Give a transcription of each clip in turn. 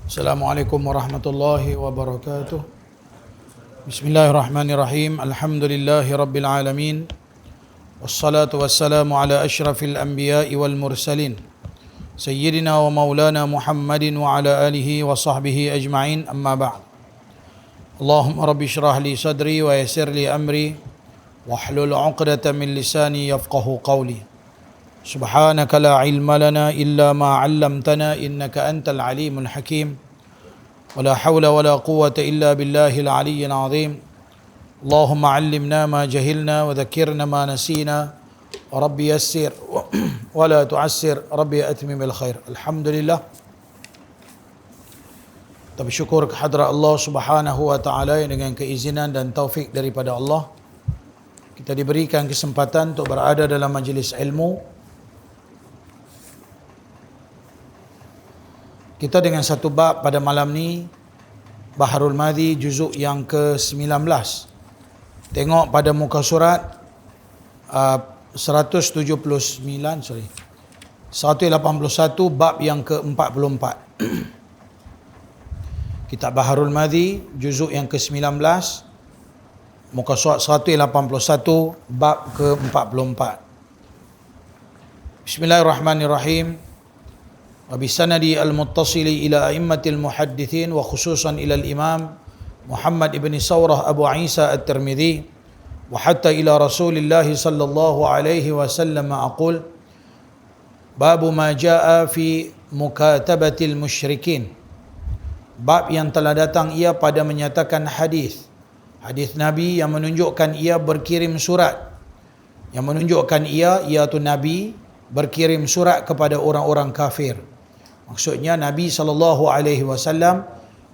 Assalamualaikum warahmatullahi wabarakatuh. Bismillahirrahmanirrahim. Alhamdulillahi rabbil alamin. Wassalatu wassalamu ala asyrafil anbiya'i wal mursalin. Sayyidina wa maulana Muhammadin wa ala alihi wa sahbihi ajma'in, amma ba'd. Allahumma rabbi syrah li sadri wa yassir li amri wahlul 'uqdatam min lisani yafqahu qawli. Subhanaka la ilma lana illa ma 'allamtana innaka antal alimul hakim. Wala hawla wala quwwata illa billahil aliyyil azim. Allahumma 'allimna ma jahilna wa dhakkirna ma nasina. Rabbi yassir wa la tu'assir. Rabbi atmim bil khair. Alhamdulillah. Kita bersyukur kehadrat Allah Subhanahu wa taala yang dengan keizinan dan taufik daripada Allah kita diberikan kesempatan untuk berada dalam majlis ilmu. Kita dengan satu bab pada malam ni, Baharul Madhi juzuk yang ke-19. Tengok pada muka surat 181 bab yang ke-44. Kitab Baharul Madhi juzuk yang ke-19, muka surat 181 bab ke-44. Bismillahirrahmanirrahim. وبسند المتصل إلى أئمة المحدثين وخصوصا إلى الإمام محمد بن ثورة أبو عيسى الترمذي وحتى إلى رسول الله صلى الله عليه وسلم أقول باب ما جاء في مكاتبة المشركين. Bab yang telah datang ia pada menyatakan hadis Nabi yang menunjukkan ia berkirim surat, yang menunjukkan ia iaitu Nabi berkirim surat kepada orang-orang kafir. Maksudnya Nabi SAW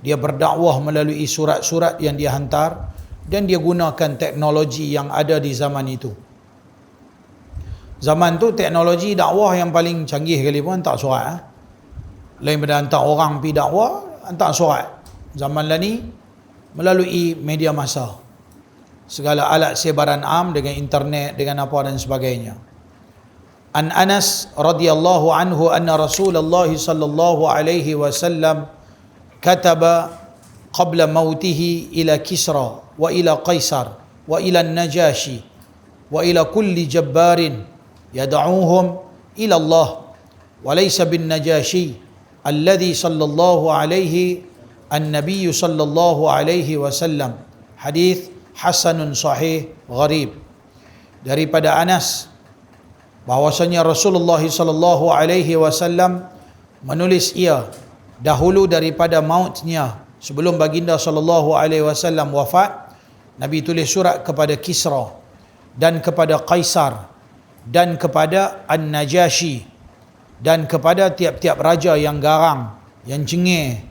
dia berdakwah melalui surat-surat yang dia hantar dan dia gunakan teknologi yang ada di zaman itu. Zaman tu teknologi dakwah yang paling canggih kali pun hantar surat. Lain pada hantar orang pergi dakwah, hantar surat. Zaman lah ni melalui media massa. Segala alat sebaran am dengan internet, dengan apa dan sebagainya. An Anas radhiyallahu anhu anna Rasulullah sallallahu alaihi wasallam kataba qabla mautihi ila Kisra wa ila Qaisar wa ila Najashi wa ila kulli jabbarin yad'uuhum ila Allah wa laysa bin Najashi alladhi sallallahu alaihi an-nabiy sallallahu alaihi wasallam. Hadis hasanun sahih gharib. Daripada Anas bahwasanya Rasulullah sallallahu alaihi wasallam menulis ia dahulu daripada mautnya, sebelum baginda sallallahu alaihi wasallam wafat. Nabi tulis surat kepada Kisra dan kepada Qaisar dan kepada An-Najashi dan kepada tiap-tiap raja yang garang, yang cengih,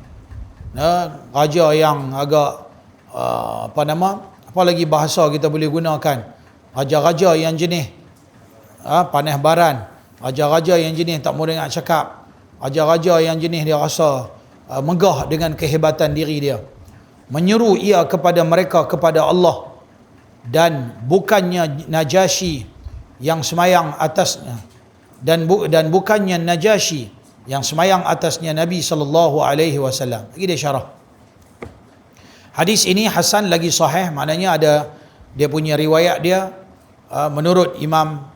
raja yang agak apa lagi bahasa kita boleh gunakan, raja-raja yang jenis panas baran, raja-raja yang jenis tak mau dengar cakap, raja-raja yang jenis dia rasa megah dengan kehebatan diri dia. Menyeru ia kepada mereka kepada Allah dan bukannya Najashi yang semayang atasnya, dan bukannya Najashi yang semayang atasnya Nabi sallallahu alaihi wasallam. Lagi dia syarah. Hadis ini hasan lagi sahih, maknanya ada dia punya riwayat dia menurut Imam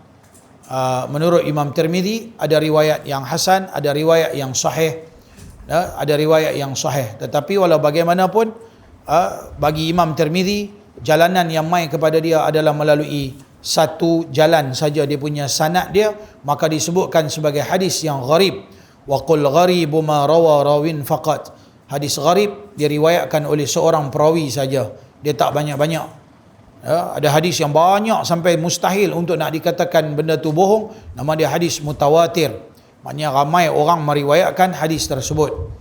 Tirmizi ada riwayat yang hasan, ada riwayat yang sahih, ada riwayat yang sahih. Tetapi walau bagaimanapun bagi Imam Tirmizi jalanan yang mai kepada dia adalah melalui satu jalan saja dia punya sanad dia, maka disebutkan sebagai hadis yang gharib. Wa qul gharibu ma rawa rawin faqat. Hadis gharib diriwayatkan oleh seorang perawi saja, dia tak banyak-banyak. Ada hadis yang banyak sampai mustahil untuk nak dikatakan benda tu bohong, nama dia hadis mutawatir. Maknanya ramai orang meriwayatkan hadis tersebut.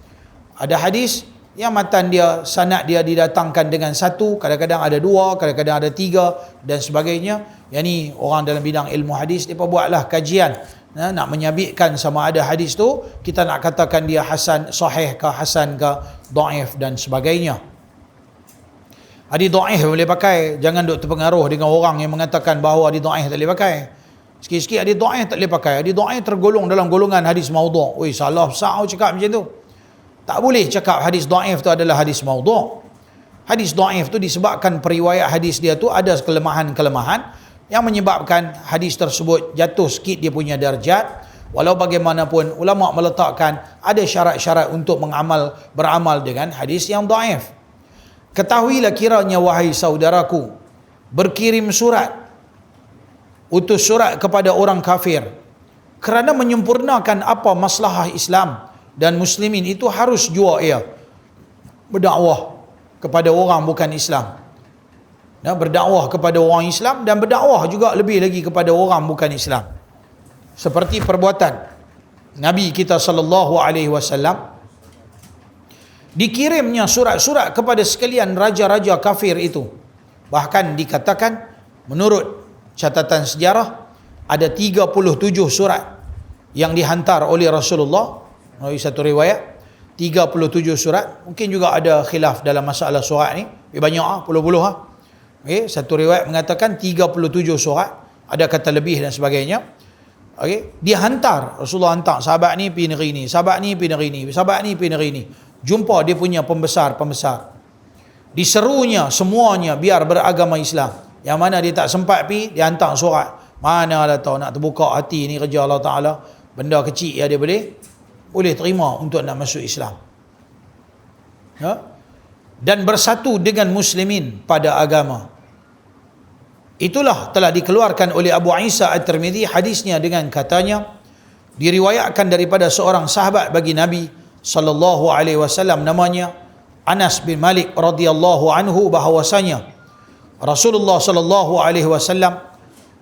Ada hadis yang matan dia, sanad dia didatangkan dengan satu, kadang-kadang ada dua, kadang-kadang ada tiga dan sebagainya. Yang ni orang dalam bidang ilmu hadis, mereka buatlah kajian nak menyabitkan sama ada hadis tu kita nak katakan dia hasan, sahih ke, hasan ke, dhaif dan sebagainya. Hadis dhaif boleh pakai, jangan duk terpengaruh dengan orang yang mengatakan bahawa hadis dhaif tak boleh pakai. Sikit-sikit hadis dhaif tak boleh pakai. Hadis dhaif tergolong dalam golongan hadis maudhu'. Oi, salah besar cakap macam tu. Tak boleh cakap hadis dhaif tu adalah hadis maudhu'. Hadis dhaif tu disebabkan periwayat hadis dia tu ada kelemahan-kelemahan yang menyebabkan hadis tersebut jatuh sikit dia punya darjat. Walau bagaimanapun ulama meletakkan ada syarat-syarat untuk beramal dengan hadis yang dhaif. Ketahuilah kiranya wahai saudaraku, berkirim surat, utus surat kepada orang kafir kerana menyempurnakan apa maslahah Islam dan muslimin itu harus jua ia berdakwah kepada orang bukan Islam. Berdakwah kepada orang Islam dan berdakwah juga lebih lagi kepada orang bukan Islam. Seperti perbuatan Nabi kita sallallahu alaihi wasallam, dikirimnya surat-surat kepada sekalian raja-raja kafir itu. Bahkan dikatakan menurut catatan sejarah ada 37 surat yang dihantar oleh Rasulullah. Melalui satu riwayat 37 surat. Mungkin juga ada khilaf dalam masalah surat ni. Banyak puluh-puluh okay. Satu riwayat mengatakan 37 surat, ada kata lebih dan sebagainya. Okay. Dia hantar, Rasulullah hantar sahabat ni pergi negeri ni, sahabat ni pergi negeri ni, sahabat ni pergi negeri ni. Jumpa dia punya pembesar-pembesar. Diserunya semuanya biar beragama Islam. Yang mana dia tak sempat pergi, dia hantar surat. Mana lah tahu nak terbuka hati ni kerja Allah Ta'ala. Benda kecil ya dia boleh terima untuk nak masuk Islam. Dan bersatu dengan muslimin pada agama. Itulah telah dikeluarkan oleh Abu Isa At-Tirmidzi hadisnya dengan katanya, diriwayatkan daripada seorang sahabat bagi Nabi sallallahu alaihi wasallam namanya Anas bin Malik radhiyallahu anhu, bahawasanya Rasulullah sallallahu alaihi wasallam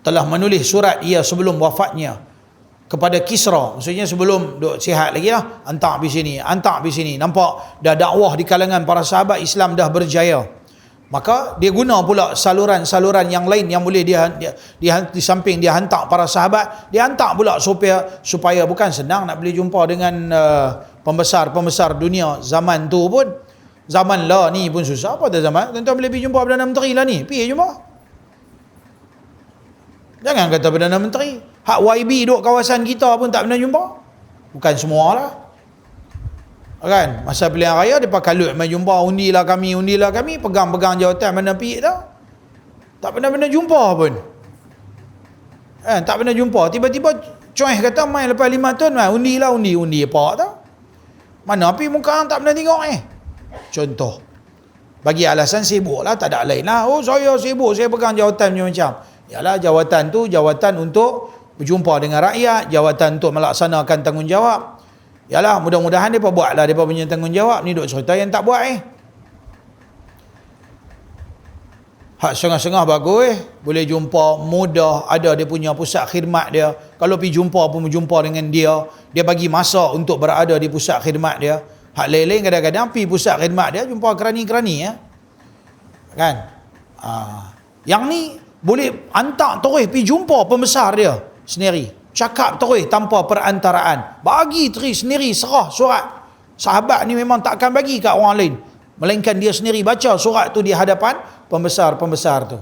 telah menulis surat ia sebelum wafatnya kepada Kisra. Maksudnya sebelum duk sihat lagi lah, hantar pergi sini, hantar pergi sini. Nampak dah dakwah di kalangan para sahabat Islam dah berjaya. Maka dia guna pula saluran-saluran yang lain yang boleh dia di samping dia hantar para sahabat, dia hantar pula supaya bukan senang nak boleh jumpa dengan pembesar-pembesar dunia zaman tu pun. Zaman lah ni pun susah. Apa dah zaman? Tuan-tuan boleh pergi jumpa Perdana Menteri lah ni. Pergi jumpa. Jangan kata Perdana Menteri. Hak YB duduk kawasan kita pun tak pernah jumpa. Bukan semua lah. Kan? Masa pilihan raya, dia pakai kalut main jumpa. Undilah kami. Pegang-pegang jawatan mana pergi tak? Tak pernah jumpa pun. Tak pernah jumpa. Tiba-tiba cuih kata main lepas 5 tahun main. Undi apa tak? Mana pergi muka orang tak pernah tengok Contoh. Bagi alasan sibuk lah, tak ada lain lah. Oh saya sibuk, saya pegang jawatan macam-macam. Yalah, jawatan tu jawatan untuk berjumpa dengan rakyat, jawatan untuk melaksanakan tanggungjawab. Yalah, mudah-mudahan mereka buatlah mereka punya tanggungjawab. Ni duk cerita yang tak buat Hak setengah-setengah bagus boleh jumpa mudah, ada dia punya pusat khidmat dia. Kalau pergi jumpa pun berjumpa dengan dia bagi masa untuk berada di pusat khidmat dia. Hak lain-lain kadang-kadang pergi pusat khidmat dia jumpa kerani-kerani kan. Yang ni boleh hantar terus pergi jumpa pembesar dia sendiri, cakap terus tanpa perantaraan, bagi terus sendiri serah surat. Sahabat ni memang takkan bagi kat orang lain, melainkan dia sendiri baca surat tu di hadapan pembesar-pembesar tu.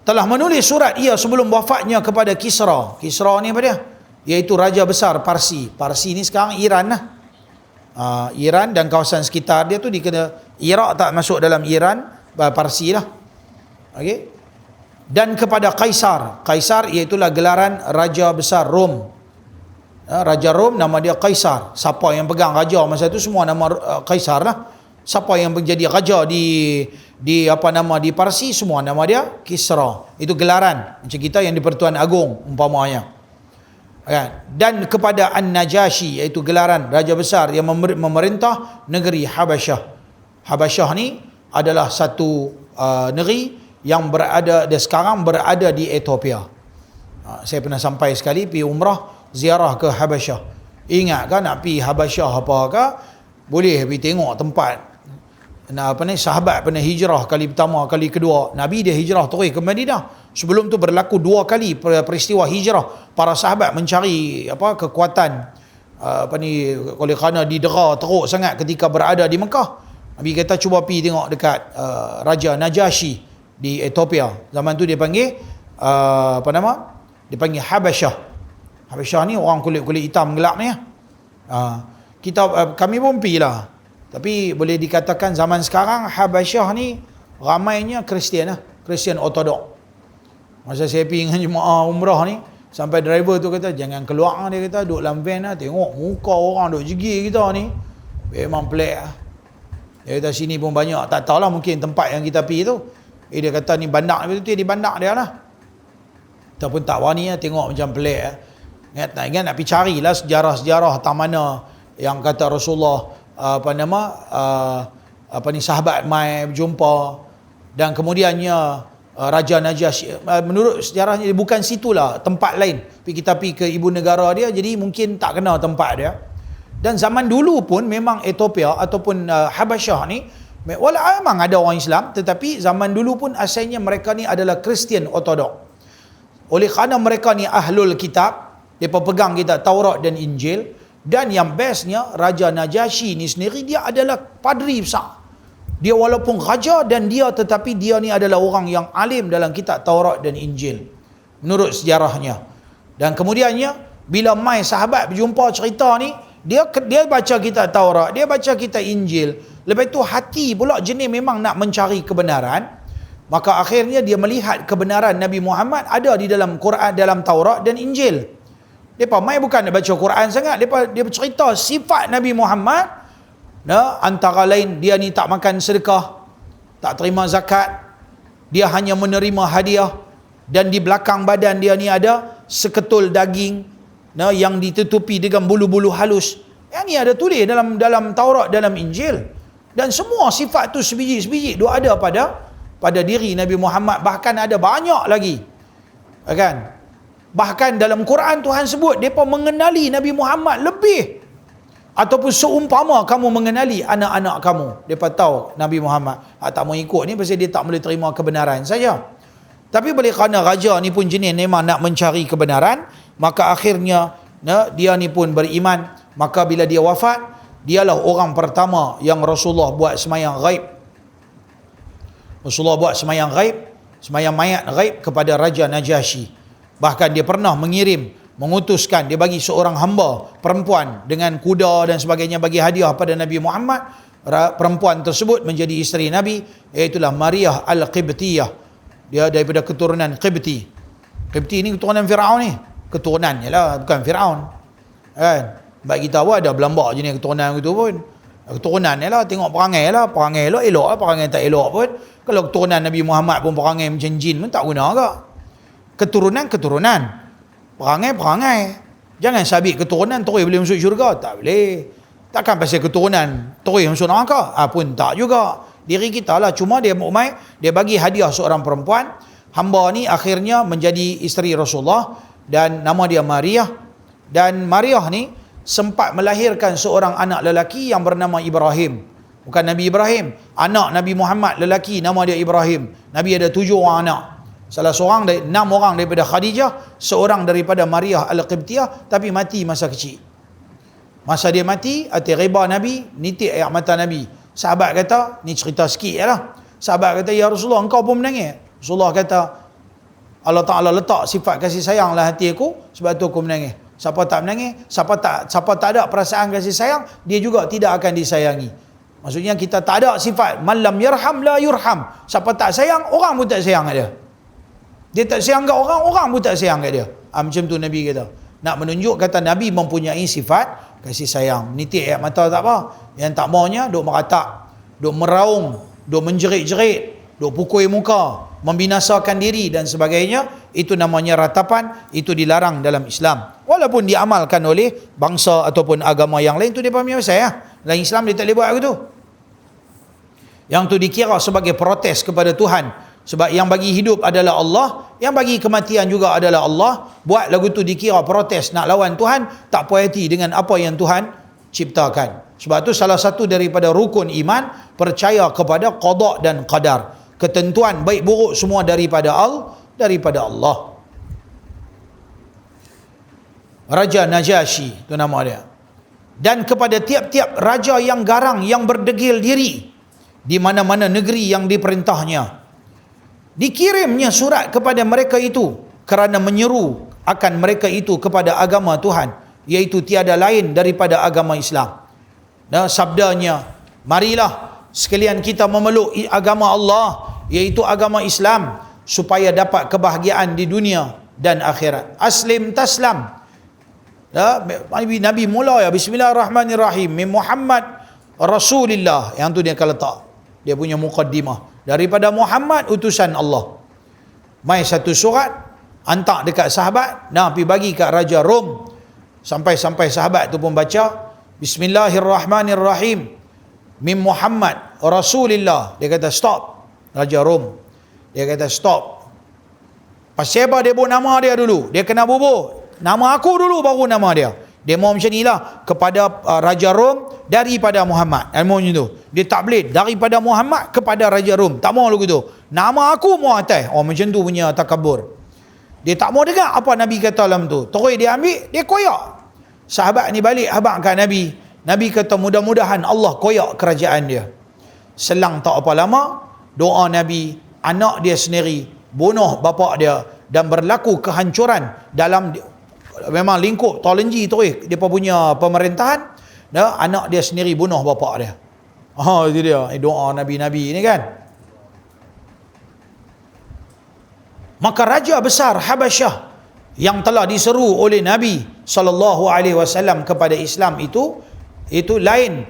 Telah menulis surat ia sebelum wafatnya kepada Kisra. Kisra ni apa dia? Iaitu Raja Besar Parsi. Parsi ni sekarang Iran lah. Iran dan kawasan sekitar dia tu dikena, Iraq tak masuk dalam Iran, Parsi lah. Okay. Dan kepada Kaisar. Kaisar iaitulah gelaran Raja Besar Rom. Raja Rom nama dia Kaisar. Siapa yang pegang raja masa tu semua nama Kaisar lah. Siapa yang menjadi raja di Parsi semua nama dia Kisra. Itu gelaran macam kita yang di Pertuan Agong umpamanya. Dan kepada An-Najashi, iaitu gelaran Raja Besar yang memerintah negeri Habasyah. Habasyah ni adalah satu negeri yang sekarang berada di Ethiopia. Saya pernah sampai sekali pergi umrah ziarah ke Habasyah. Ingat kan nak pergi Habasyah apakah? Boleh pergi tengok tempat. Sahabat pernah hijrah kali pertama, kali kedua. Nabi dia hijrah terus ke Madinah. Sebelum tu berlaku 2 kali peristiwa hijrah. Para sahabat mencari kekuatan oleh kerana didera teruk sangat ketika berada di Mekah. Nabi kata cuba pergi tengok dekat Raja Najashi di Ethiopia. Zaman tu dia panggil dia panggil Habasyah. Habasyah ni orang kulit hitam gelap ni. kami pun pergi lah. Tapi boleh dikatakan zaman sekarang Habasyah ni ramainya Kristian lah, Kristian Ortodok. Masa saya pergi dengan jemaah umrah ni, sampai driver tu kata jangan keluar, dia kata duduk dalam van lah, tengok muka orang duduk jegir kita ni, memang pelik lah. Dia kata sini pun banyak, tak tahulah mungkin tempat yang kita pergi tu, dia kata ni bandak dia di bandak dia lah. Ataupun tak wani lah, tengok macam pelik lah. Ingat nak pergi carilah sejarah-sejarah tak mana yang kata Rasulullah sahabat mai berjumpa, dan kemudiannya Raja Najasyi, menurut sejarahnya bukan situlah, tempat lain. Kita pergi ke ibu negara dia, jadi mungkin tak kenal tempat dia. Dan zaman dulu pun memang Ethiopia ataupun Habasyah ni, walau memang ada orang Islam, tetapi zaman dulu pun asalnya mereka ni adalah Kristian Ortodok. Oleh kerana mereka ni ahlul kitab, mereka pegang kitab Taurat dan Injil, dan yang bestnya Raja Najasyi ni sendiri dia adalah padri besar. Dia walaupun raja dan dia, tetapi dia ni adalah orang yang alim dalam kitab Taurat dan Injil menurut sejarahnya. Dan kemudiannya bila mai sahabat berjumpa cerita ni, dia baca kitab Taurat, dia baca kitab Injil, lepas tu hati pula jenis memang nak mencari kebenaran. Maka akhirnya dia melihat kebenaran Nabi Muhammad ada di dalam Quran, dalam Taurat dan Injil. Depa mai bukan nak baca Quran sangat, dia bercerita sifat Nabi Muhammad. Antara lain dia ni tak makan sedekah, tak terima zakat, dia hanya menerima hadiah, dan di belakang badan dia ni ada seketul daging yang ditutupi dengan bulu-bulu halus. Yang ni ada tulis dalam Taurat, dalam Injil. Dan semua sifat tu sebiji-sebiji dia ada pada diri Nabi Muhammad, bahkan ada banyak lagi. Kan? Bahkan dalam Quran Tuhan sebut depa mengenali Nabi Muhammad lebih, ataupun seumpama kamu mengenali anak-anak kamu. Depa tahu Nabi Muhammad tak mau ikut ni pasal dia tak boleh terima kebenaran saja. Tapi boleh kerana raja ni pun jenis memang nak mencari kebenaran, maka akhirnya dia ni pun beriman. Maka bila dia wafat, dialah orang pertama yang Rasulullah buat semayang ghaib. Rasulullah buat semayang ghaib, semayang mayat ghaib kepada Raja Najasyi. Bahkan dia pernah mengutuskan, dia bagi seorang hamba perempuan dengan kuda dan sebagainya, bagi hadiah pada Nabi Muhammad. Perempuan tersebut menjadi isteri Nabi, iaitulah Maryah Al-Qibtiyah. Dia daripada keturunan Qibti. Qibti ni keturunan Firaun ni. Keturunannya lah, bukan Firaun. Kan? Baik kita pun ada belambak jenis keturunan gitu pun. Keturunan ni lah, tengok perangai lah. Perangai elok lah, perangai tak elok pun. Kalau keturunan Nabi Muhammad pun perangai macam jin pun tak guna ke. Keturunan, perangai. Jangan sabit keturunan terus boleh masuk syurga. Tak boleh. Takkan pasal keturunan terus masuk neraka? Pun tak juga. Diri kita lah. Cuma dia mukmai, dia bagi hadiah seorang perempuan. Hamba ni akhirnya menjadi isteri Rasulullah, dan nama dia Maryah. Dan Maryah ni sempat melahirkan seorang anak lelaki yang bernama Ibrahim. Bukan Nabi Ibrahim, anak Nabi Muhammad lelaki, nama dia Ibrahim. Nabi ada 7 orang anak. Salah seorang dari 6 orang daripada Khadijah, seorang daripada Maryah Al-Qibtiyah, tapi mati masa kecil. Masa dia mati, hati reba Nabi, nitik air mata Nabi. Sahabat kata, ni cerita sikit lah. Sahabat kata, ya Rasulullah, engkau pun menangis. Rasulullah kata, Allah Ta'ala letak sifat kasih sayang dalam hati aku, sebab tu aku menangis. Siapa tak menangis, siapa tak ada perasaan kasih sayang, dia juga tidak akan disayangi. Maksudnya kita tak ada sifat man lam yarham la yurham. Siapa tak sayang, orang pun tak sayang kat dia. Dia tak sayang kat orang, orang pun tak sayang kat dia. Macam tu Nabi kata. Nak menunjuk kata Nabi mempunyai sifat kasih sayang. Nitik air mata tak apa. Yang tak maunya duk meratak, duk meraung, duk menjerit-jerit, duk pukul muka, membinasakan diri dan sebagainya. Itu namanya ratapan. Itu dilarang dalam Islam. Walaupun diamalkan oleh bangsa ataupun agama yang lain, tu dia punya saya. Dalam Islam dia tak boleh buat begitu. Yang tu dikira sebagai protes kepada Tuhan. Sebab yang bagi hidup adalah Allah, yang bagi kematian juga adalah Allah. Buat lagu tu dikira protes nak lawan Tuhan, tak puas hati dengan apa yang Tuhan ciptakan. Sebab tu salah satu daripada rukun iman, percaya kepada qada dan qadar. Ketentuan baik buruk semua daripada Allah. Raja Najasyi, itu nama dia. Dan kepada tiap-tiap raja yang garang, yang berdegil diri di mana-mana negeri yang diperintahnya, dikirimnya surat kepada mereka itu kerana menyeru akan mereka itu kepada agama Tuhan, iaitu tiada lain daripada agama Islam. sabdanya, marilah sekalian kita memeluk agama Allah, iaitu agama Islam, supaya dapat kebahagiaan di dunia dan akhirat. Aslim taslam. Nabi mula ya, bismillahirrahmanirrahim, min Muhammad Rasulillah. Yang tu dia akan letak, dia punya muqaddimah, daripada Muhammad utusan Allah. Mai satu surat, hantar dekat sahabat, pergi bagi kat Raja Rom. Sampai sahabat tu pun baca, bismillahirrahmanirrahim, min Muhammad Rasulillah. Dia kata stop. Raja Rom, dia kata stop. Pasal apa dia buat nama dia dulu? Dia kena bubur nama aku dulu, baru nama dia. Dia mau macam inilah kepada Raja Rom daripada Muhammad. Dia mau macam tu. Dia tak boleh daripada Muhammad kepada Raja Rom. Tak mau lagu tu. Nama aku mau atas. Macam tu punya takabur. Dia tak mau dengar apa Nabi kata dalam tu. Terus dia ambil, dia koyak. Sahabat ni balik habaq kat Nabi. Nabi kata mudah-mudahan Allah koyak kerajaan dia. Selang tak apa lama, doa Nabi, anak dia sendiri bunuh bapa dia, dan berlaku kehancuran dalam memang lingkup Tolenji tu depa punya pemerintahan. Anak dia sendiri bunuh bapa dia. Itu dia doa Nabi-Nabi ni kan. Maka raja besar Habasyah yang telah diseru oleh Nabi SAW kepada Islam itu lain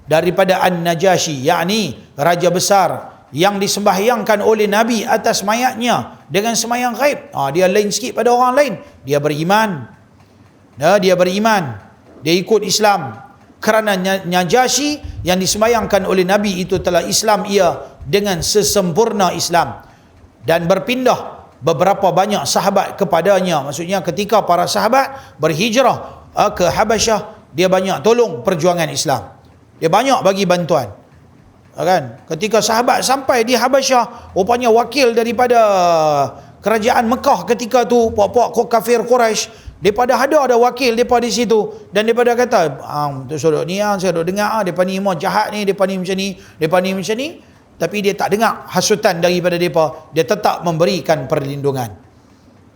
daripada An-Najasyi, yakni raja besar yang disembahyangkan oleh Nabi atas mayatnya dengan sembahyang ghaib. Dia lain sikit pada orang lain. Dia beriman. Dia ikut Islam. Kerana Najasyi yang disembahyangkan oleh Nabi itu telah Islam ia dengan sesempurna Islam, dan berpindah beberapa banyak sahabat kepadanya. Maksudnya ketika para sahabat berhijrah ke Habasyah, dia banyak tolong perjuangan Islam. Dia banyak bagi bantuan. Kan? Ketika sahabat sampai di Habasyah, rupanya wakil daripada kerajaan Mekah ketika tu, puak-puak kafir Quraisy, daripada ada wakil depa di situ, dan daripada kata, tu sodok ni saya dok dengar depa ni mau jahat ni, depa ni macam ni, depa ni macam ni, tapi dia tak dengar hasutan daripada depa, dia tetap memberikan perlindungan.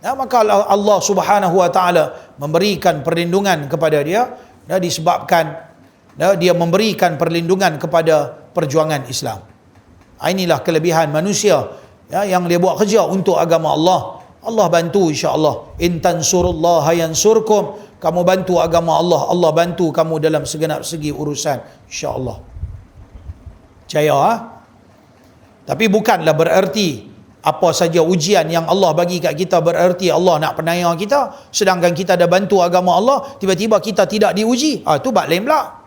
Maka Allah Subhanahu wa taala memberikan perlindungan kepada dia, disebabkan dia memberikan perlindungan kepada perjuangan Islam. Inilah kelebihan manusia yang dia buat kerja untuk agama Allah. Allah bantu insya-Allah. In tansurullaha yansurkum. Kamu bantu agama Allah, Allah bantu kamu dalam segenap segi urusan, insya-Allah. Jaya. Tapi bukanlah bererti apa saja ujian yang Allah bagi kat kita bererti Allah nak penayar kita, sedangkan kita dah bantu agama Allah, tiba-tiba kita tidak diuji. Itu bab lain pula.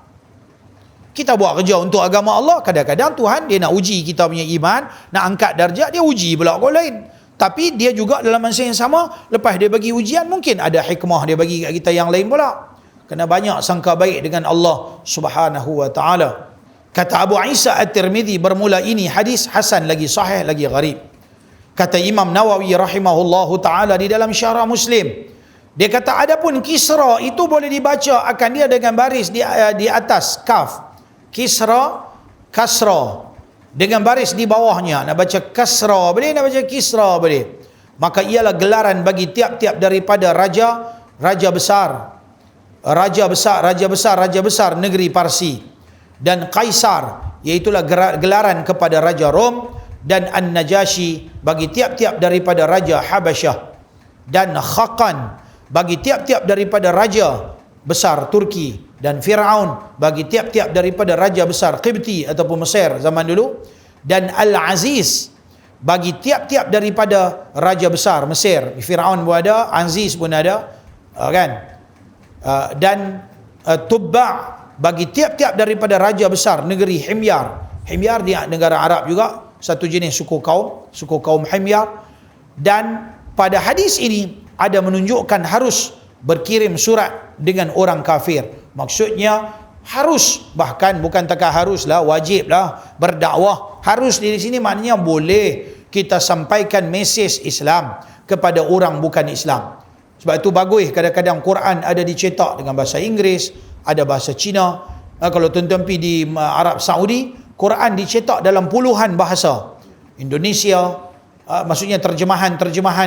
Kita buat kerja untuk agama Allah, kadang-kadang Tuhan dia nak uji kita punya iman, nak angkat darjat, dia uji pula orang lain. Tapi dia juga dalam masa yang sama, lepas dia bagi ujian, mungkin ada hikmah dia bagi kat kita yang lain pula. Kena banyak sangka baik dengan Allah Subhanahu wa taala. Kata Abu Isa At-Tirmidzi, bermula ini hadis hasan, lagi sahih, lagi gharib. Kata Imam Nawawi rahimahullahu taala di dalam Syarah Muslim, dia kata adapun Kisra itu boleh dibaca akan dia dengan baris di atas kaf. Kisra, kasra, dengan baris di bawahnya. Nak baca kasra boleh, nak baca Kisra boleh. Maka ialah gelaran bagi tiap-tiap daripada raja besar negeri Parsi, dan Kaisar, iaitulah gelaran kepada Raja Rom, dan An-Najasyi bagi tiap-tiap daripada Raja Habasyah, dan Khaqan bagi tiap-tiap daripada Raja besar Turki, dan Fir'aun bagi tiap-tiap daripada Raja besar Qibti ataupun Mesir zaman dulu, dan Al-Aziz bagi tiap-tiap daripada Raja besar Mesir. Fir'aun pun ada, Aziz pun ada, kan? Dan Tubba' bagi tiap-tiap daripada Raja besar negeri Himyar. Himyar di negara Arab juga, satu jenis suku kaum Himyar. Dan pada hadis ini ada menunjukkan harus berkirim surat dengan orang kafir. Maksudnya harus, bahkan bukan takat haruslah, wajiblah berdakwah. Harus di sini maknanya boleh kita sampaikan mesej Islam kepada orang bukan Islam. Sebab itu bagus kadang-kadang Quran ada dicetak dengan bahasa Inggeris, ada bahasa Cina. Kalau tuan-tuan pergi di Arab Saudi, Quran dicetak dalam puluhan bahasa. Indonesia, maksudnya terjemahan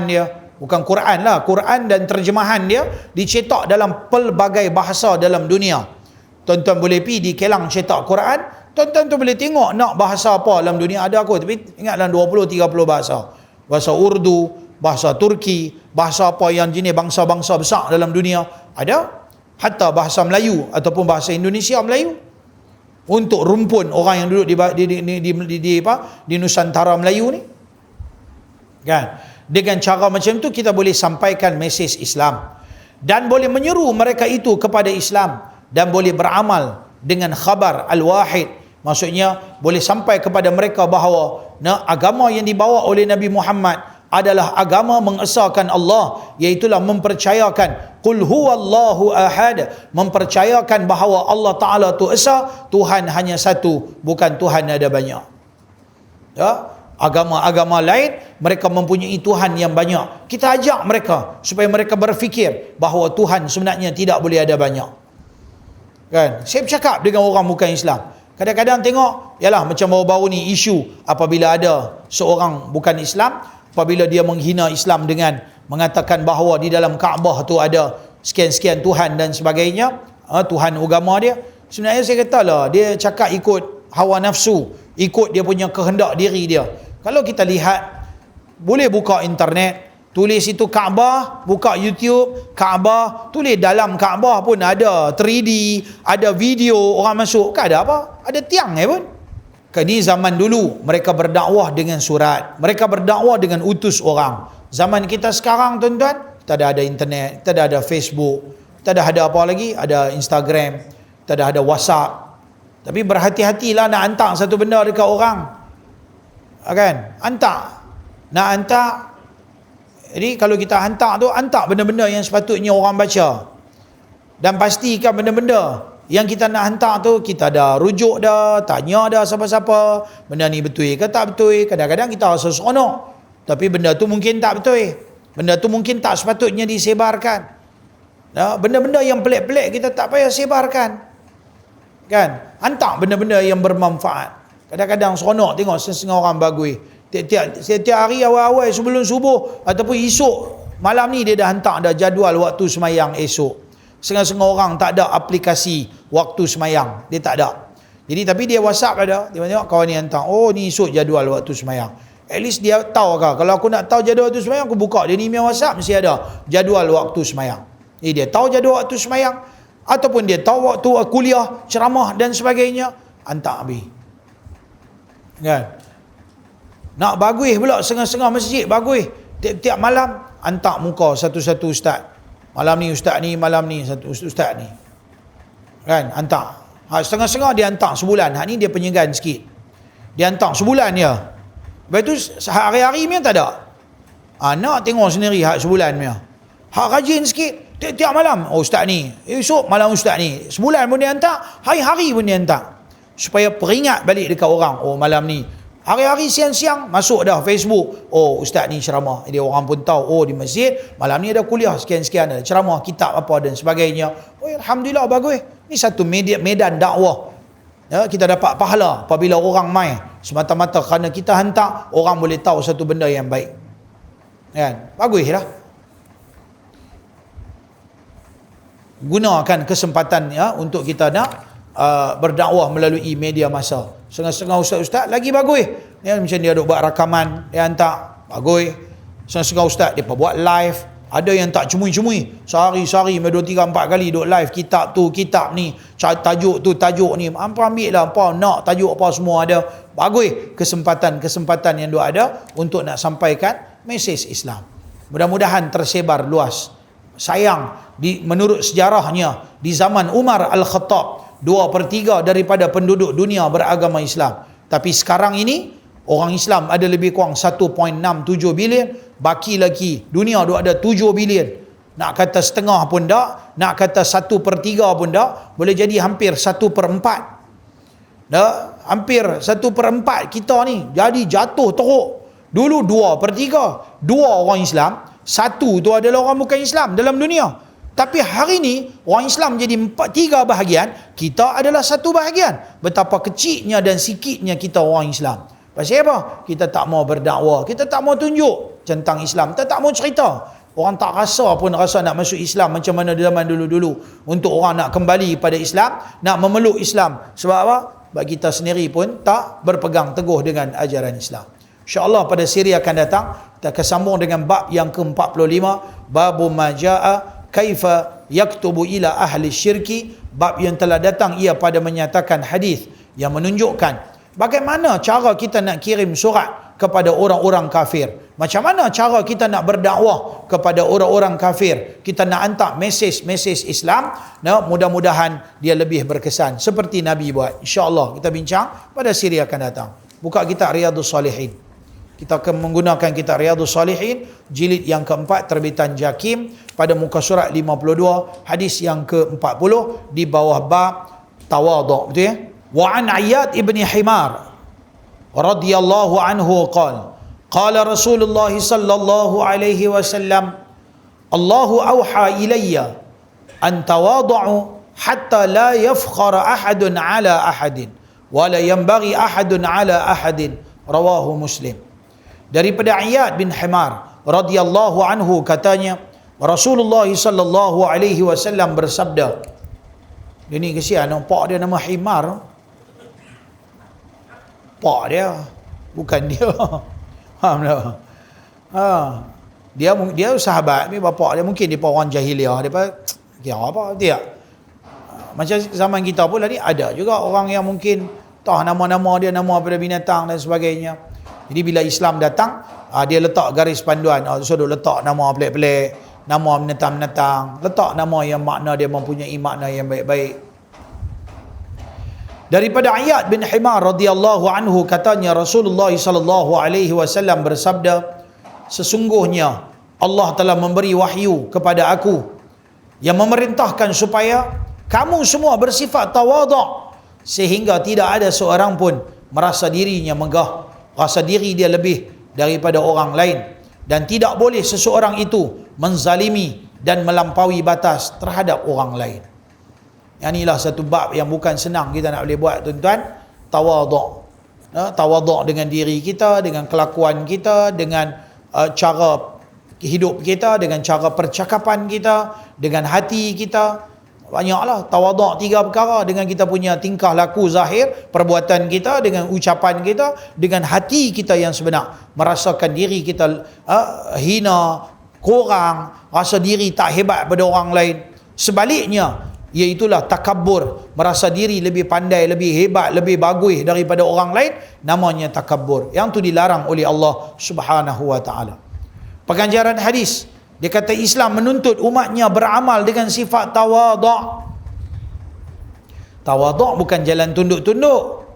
dia, bukan Quran lah, Quran dan terjemahan dia dicetak dalam pelbagai bahasa dalam dunia. Tuan-tuan boleh pergi di Kelang cetak Quran, tuan-tuan tu boleh tengok nak bahasa apa dalam dunia ada aku, tapi ingat dalam 20-30 bahasa. Bahasa Urdu, bahasa Turki, bahasa apa yang jenis bangsa-bangsa besar dalam dunia ada, hatta bahasa Melayu ataupun bahasa Indonesia Melayu. Untuk rumpun orang yang duduk di Nusantara Melayu ni. Kan? Dengan cara macam tu kita boleh sampaikan mesej Islam dan boleh menyeru mereka itu kepada Islam dan boleh beramal dengan khabar al-wahid. Maksudnya boleh sampai kepada mereka bahawa agama yang dibawa oleh Nabi Muhammad adalah agama mengesahkan Allah, iaitulah mempercayakan qul huwallahu ahad, mempercayakan bahawa Allah Taala tu esa, Tuhan hanya satu, bukan Tuhan ada banyak. Ya, agama-agama lain mereka mempunyai Tuhan yang banyak. Kita ajak mereka supaya mereka berfikir bahawa Tuhan sebenarnya tidak boleh ada banyak. Kan? Saya bercakap dengan orang bukan Islam. Kadang-kadang tengok, yalah macam baru-baru ni isu apabila ada seorang bukan Islam, apabila dia menghina Islam dengan mengatakan bahawa di dalam Kaabah tu ada sekian-sekian Tuhan dan sebagainya, Tuhan agama dia. Sebenarnya saya katalah, dia cakap ikut hawa nafsu, ikut dia punya kehendak diri dia. Kalau kita lihat, boleh buka internet, tulis itu Kaabah, buka YouTube, Kaabah, tulis dalam Kaabah pun ada 3D, ada video orang masuk, kan ada apa? Ada tiang pun. Ini zaman dulu mereka berdakwah dengan surat, mereka berdakwah dengan utus orang. Zaman kita sekarang tuan-tuan, kita ada internet, kita ada Facebook, kita ada apa lagi, ada Instagram, kita ada WhatsApp. Tapi berhati-hatilah nak hantar satu benda dekat orang, kan? Nak hantar. Jadi kalau kita hantar tu, hantar benda-benda yang sepatutnya orang baca, dan pastikan benda-benda yang kita nak hantar tu kita dah rujuk dah, tanya dah siapa-siapa, benda ni betul ke tak betul. Kadang-kadang kita rasa seronok, tapi benda tu mungkin tak betul, benda tu mungkin tak sepatutnya disebarkan. Benda-benda yang pelik-pelik kita tak payah sebarkan, kan? Hantar benda-benda yang bermanfaat. Kadang-kadang seronok tengok setengah orang bagui, setiap hari awal-awal sebelum subuh ataupun esok malam ni dia dah hantar dah jadual waktu semayang esok. Setengah-setengah orang tak ada aplikasi waktu semayang, dia tak ada. Jadi tapi dia WhatsApp ada, dia tengok kawan ni hantar, oh ni esok jadual waktu semayang. At least dia tahu ke, kalau aku nak tahu jadual waktu semayang, aku buka dia ni punya WhatsApp, mesti ada jadual waktu semayang. Jadi dia tahu jadual waktu semayang, ataupun dia tahu waktu kuliah, ceramah dan sebagainya, hantar habis. Kan? Nak bagus pula setengah-setengah masjid, bagus. Tiap-tiap malam hantar muka satu-satu ustaz. Malam ni ustaz ni, malam ni satu ustaz ni. Kan? Hantar. Setengah-setengah dia hantar sebulan. Hak ni dia penyegan sikit. Dia hantar sebulan je. Lepas tu hari-hari punya tak ada. Nak tengok sendiri hak sebulan punya. Hak rajin sikit. Tiap-tiap malam, oh ustaz ni. Esok malam ustaz ni. Sebulan pun dia hantar. Hari-hari pun dia hantar. Supaya peringat balik dekat orang. Oh malam ni. Hari-hari siang-siang masuk dah Facebook. Oh ustaz ni ceramah. Jadi orang pun tahu. Oh di masjid malam ni ada kuliah sekian-sekian, ada ceramah, kitab apa dan sebagainya. Oh alhamdulillah bagus. Ni satu medan dakwah. Ya, kita dapat pahala apabila orang mai semata-mata kerana kita hantar, orang boleh tahu satu benda yang baik. Kan? Baguslah. Gunakan kesempatan ya untuk kita nak berdakwah melalui media masa. Setengah-setengah ustaz-ustaz lagi bagus. Ya, macam dia duk buat rakaman, dia hantar, bagus. Setengah-setengah ustaz dia buat live. Ada yang tak cemui-cemui. Sehari-sehari 2, 3, 4 kali duk live kitab tu, kitab ni, tajuk tu, tajuk ni. Apa ambil lah, apa nak tajuk apa semua ada. Bagus kesempatan-kesempatan yang duk ada untuk nak sampaikan mesej Islam. Mudah-mudahan tersebar luas. Sayang, menurut sejarahnya di zaman Umar Al-Khattab, 2/3 daripada penduduk dunia beragama Islam. Tapi sekarang ini orang Islam ada lebih kurang 1.67 bilion, baki lagi dunia ada 7 bilion. Nak kata setengah pun tak, nak kata 1/3 pun tak, boleh jadi hampir 1/4. Dah, hampir 1/4 kita ni jadi jatuh teruk. Dulu 2/3, 2 orang Islam, 1 tu adalah orang bukan Islam dalam dunia. Tapi hari ni orang Islam jadi 3 bahagian, kita adalah 1 bahagian. Betapa kecilnya dan sikitnya kita orang Islam. Pasal apa? Kita tak mau berdakwah, kita tak mau tunjuk tentang Islam, kita tak mau cerita Orang tak rasa pun rasa nak masuk Islam macam mana di zaman dulu-dulu. Untuk orang nak kembali pada Islam, nak memeluk Islam. Sebab apa? Sebab kita sendiri pun tak berpegang teguh dengan ajaran Islam. InsyaAllah pada siri akan datang, kita akan sambung dengan bab yang ke-45. Babu maja'a kaifa yaktubu ila ahli syirki. Bab yang telah datang ia pada menyatakan hadis yang menunjukkan bagaimana cara kita nak kirim surat kepada orang-orang kafir. Macam mana cara kita nak berdakwah kepada orang-orang kafir. Kita nak hantar mesej-mesej Islam. Nah, mudah-mudahan dia lebih berkesan. Seperti Nabi buat. InsyaAllah kita bincang pada siri akan datang. Buka kitab Riyadhus Salihin. Kita akan menggunakan kitab Riyadhus Salihin. Jilid yang keempat terbitan Jakim. Pada muka surat 52. Hadis yang ke-40. Di bawah bab tawaduk. Betul ya? Wa an Ayyad ibni Himar radhiyallahu anhu qala Rasulullah sallallahu alaihi wasallam Allahu auha ilayya an tawada'u hatta la yafkhara ahadun ala ahadin wa la yanbaghi ahadun ala ahadin, rawahu Muslim. Daripada Ayyad bin Himar radhiyallahu anhu katanya Rasulullah sallallahu alaihi wasallam bersabda. Dia ni kesian, nampak dia nama Himar. Pak dia, bukan dia. Faham tak? Dia sahabat ni, bapak dia mungkin dia orang jahiliah, dia kira apa dia. Macam zaman kita pun ni ada juga orang yang mungkin tahu nama-nama dia, nama pada binatang dan sebagainya. Jadi bila Islam datang, dia letak garis panduan, suruh letak nama pelik-pelik, nama binatang-binatang, letak nama yang makna dia mempunyai makna yang baik-baik. Daripada Ayyad bin Himar radhiyallahu anhu katanya Rasulullah sallallahu alaihi wasallam bersabda, sesungguhnya Allah telah memberi wahyu kepada aku yang memerintahkan supaya kamu semua bersifat tawaduk sehingga tidak ada seorang pun merasa dirinya megah, rasa diri dia lebih daripada orang lain, dan tidak boleh seseorang itu menzalimi dan melampaui batas terhadap orang lain. Yang inilah satu bab yang bukan senang kita nak boleh buat, tuan-tuan. Tawaduk. Tawaduk dengan diri kita, dengan kelakuan kita, dengan cara hidup kita, dengan cara percakapan kita, dengan hati kita. Banyaklah tawaduk 3 perkara, dengan kita punya tingkah laku zahir, perbuatan kita, dengan ucapan kita, dengan hati kita yang sebenar. Merasakan diri kita hina, kurang, rasa diri tak hebat pada orang lain. Sebaliknya, iaitulah takabbur, merasa diri lebih pandai, lebih hebat, lebih bagus daripada orang lain, namanya takabbur. Yang tu dilarang oleh Allah Subhanahu wa taala. Pengajaran hadis, dia kata Islam menuntut umatnya beramal dengan sifat tawaduk. Tawaduk bukan jalan tunduk-tunduk.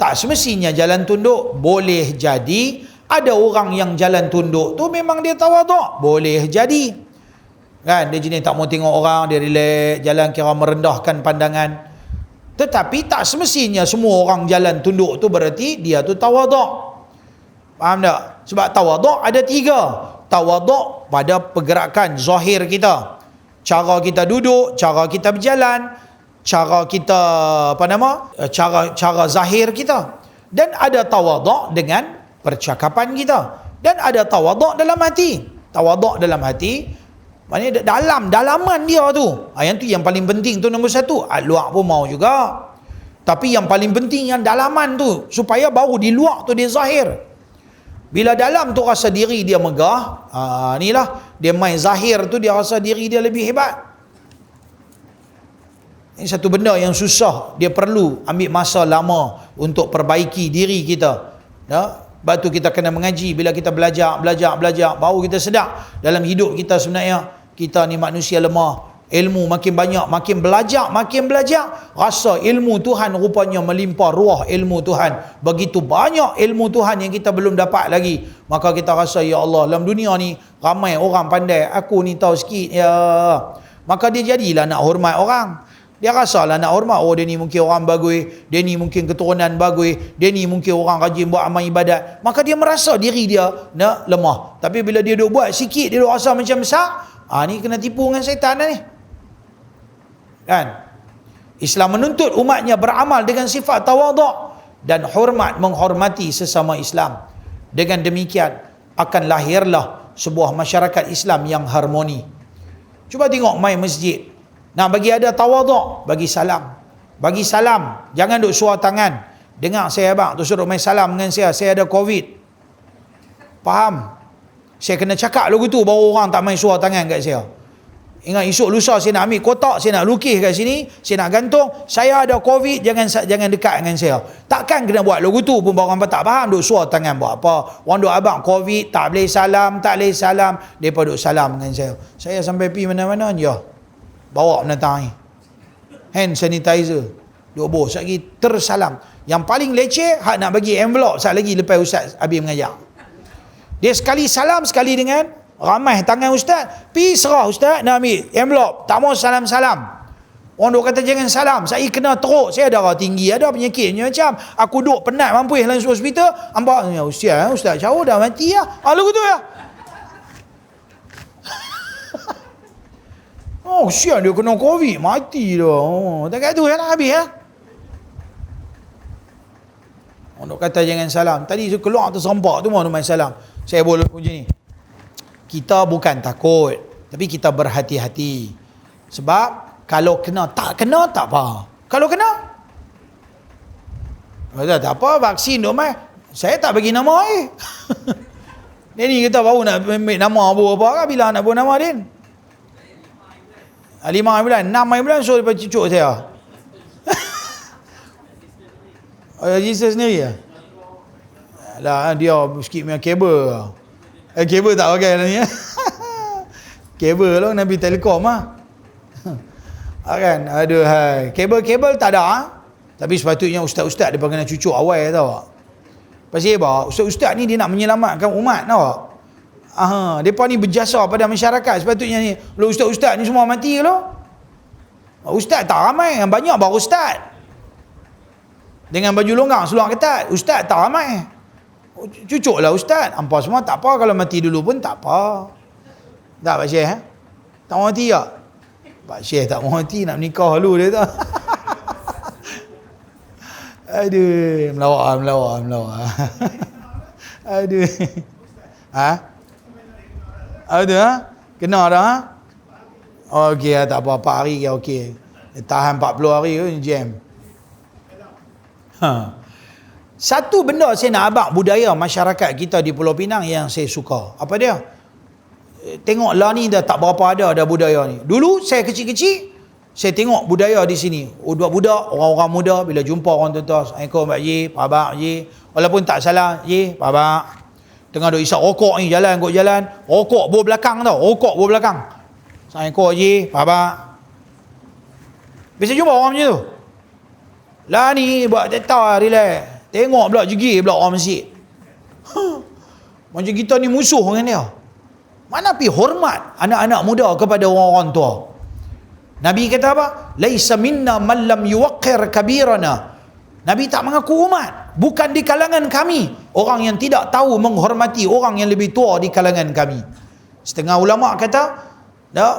Tak semestinya jalan tunduk. Boleh jadi ada orang yang jalan tunduk tu memang dia tawaduk, boleh jadi. Kan, dia jenis tak mau tengok orang, dia relax, jalan kira merendahkan pandangan. Tetapi tak semestinya semua orang jalan tunduk tu berarti dia tu tawaduk. Faham tak? Sebab tawaduk ada 3. Tawaduk pada pergerakan zahir kita, cara kita duduk, cara kita berjalan, cara kita cara zahir kita. Dan ada tawaduk dengan percakapan kita, dan ada tawaduk dalam hati. Tawaduk dalam hati maknanya dalaman dia tu. Yang tu yang paling penting tu, nombor 1. Luar pun mau juga. Tapi yang paling penting yang dalaman tu, supaya baru di luar tu dia zahir. Bila dalam tu rasa diri dia megah, inilah dia main zahir tu, dia rasa diri dia lebih hebat. Ini satu benda yang susah, dia perlu ambil masa lama untuk perbaiki diri kita. Sebab tu kita kena mengaji. Bila kita belajar, baru kita sedar dalam hidup kita sebenarnya kita ni manusia lemah. Ilmu makin banyak, makin belajar, rasa ilmu Tuhan rupanya melimpah ruah ilmu Tuhan. Begitu banyak ilmu Tuhan yang kita belum dapat lagi. Maka kita rasa, ya Allah, dalam dunia ni ramai orang pandai, aku ni tahu sikit ya. Maka dia jadilah nak hormat orang. Dia rasalah nak hormat, oh dia ni mungkin orang bagus, dia ni mungkin keturunan bagus, dia ni mungkin orang rajin buat amal ibadat. Maka dia merasa diri dia nak lemah. Tapi bila dia duk buat sikit, dia duk rasa macam besar. Ni kena tipu dengan syaitan ni. Kan? Islam menuntut umatnya beramal dengan sifat tawaduk dan menghormati sesama Islam. Dengan demikian akan lahirlah sebuah masyarakat Islam yang harmoni. Cuba tengok mai masjid. Nah, bagi ada tawaduk, bagi salam. Bagi salam, jangan duk suar tangan. Dengar saya abang, tu suruh main salam dengan saya ada COVID. Faham? Saya kena cakap lagu tu baru orang tak main suar tangan kat saya. Ingat esok lusa saya nak ambil kotak, saya nak lukis kat sini, saya nak gantung, saya ada COVID, jangan dekat dengan saya. Takkan kena buat lagu tu pun orang tak faham, duk suar tangan buat apa. Orang duk abang COVID, tak boleh salam, depa duk salam dengan saya. Saya sampai pi mana-mana je. Bawa penatang ni. Hand sanitizer. Duk bos lagi tersalam. Yang paling leceh hak nak bagi envelope sat lagi lepas ustaz habis mengajar. Dia sekali salam sekali dengan ramai tangan ustaz. Pi serah ustaz nak ambil envelope. Tak mau salam-salam. Orang duk kata jangan salam. Saya kena teruk. Saya darah tinggi, ada penyakit macam. Aku duk penat mampus dalam hospital. Ampak ya ustaz jauh dah mati lah. Lagu tu ya. Oh, sian dia kena COVID, mati dah. Oh, tak kata tu lah habis ya. Orang kata jangan salam. Tadi keluar tu serempak tu mau main salam. Saya boleh puji ni. Kita bukan takut, tapi kita berhati-hati. Sebab kalau kena tak apa. Kalau kena tak apa, vaksin tu mai. Saya tak bagi nama Dia ni kita baru nak ambil nama apa bila nak buat nama Din. 5 bulan, 6 bulan suruh dia cucuk saya. Jesus sendiri ya? Lah dia sikit punya kabel. Kabel tak pakai lah ni. Kabel lah Nabi Telekom lah. Kan? Aduh hai. Kabel tak ada. Tapi sepatutnya ustaz-ustaz dia kena cucuk awal tau. Pasal apa? Ustaz-ustaz ni dia nak menyelamatkan umat tau. Mereka ni berjasa pada masyarakat. Sepatutnya ni, kalau ustaz-ustaz ni semua mati kalau ustaz tak ramai, yang banyak baru ustaz dengan baju longgang seluar ketat. Ustaz tak ramai, cucuklah ustaz. Hampa semua tak apa, kalau mati dulu pun tak apa. Tak Pak Syekh tak mau mati tak? Pak Syekh tak mau mati, nak menikah dulu dia tak. Aduh, melawak. Aduh. Ada kena dah. Okey tak apa, 4 hari ke okey. Tahan 40 hari tu jam. Satu benda saya nak abang budaya masyarakat kita di Pulau Pinang yang saya suka. Apa dia? Tengok lah ni dah tak berapa ada dah budaya ni. Dulu saya kecil-kecil saya tengok budaya di sini. Budak-budak, orang-orang muda bila jumpa orang tua-tua, Assalamualaikum Pak Ji, Pak Abang Ji, walaupun tak salah, Ji, Pak Abang. Tengah duk isap rokok ni, jalan, rokok bawa belakang tau, Assalamualaikum Haji, Pak Abang. Biasa jumpa orang macam tu. Lah ni buat teta, relax. Tengok pula jegi pula orang masjid. Macam kita ni musuh dengan dia. Mana pergi hormat anak-anak muda kepada orang-orang tua. Nabi kata apa? Laisa minna man lam yuwaqqir kabirana. Nabi tak mengaku umat. Bukan di kalangan kami orang yang tidak tahu menghormati orang yang lebih tua di kalangan kami. Setengah ulama kata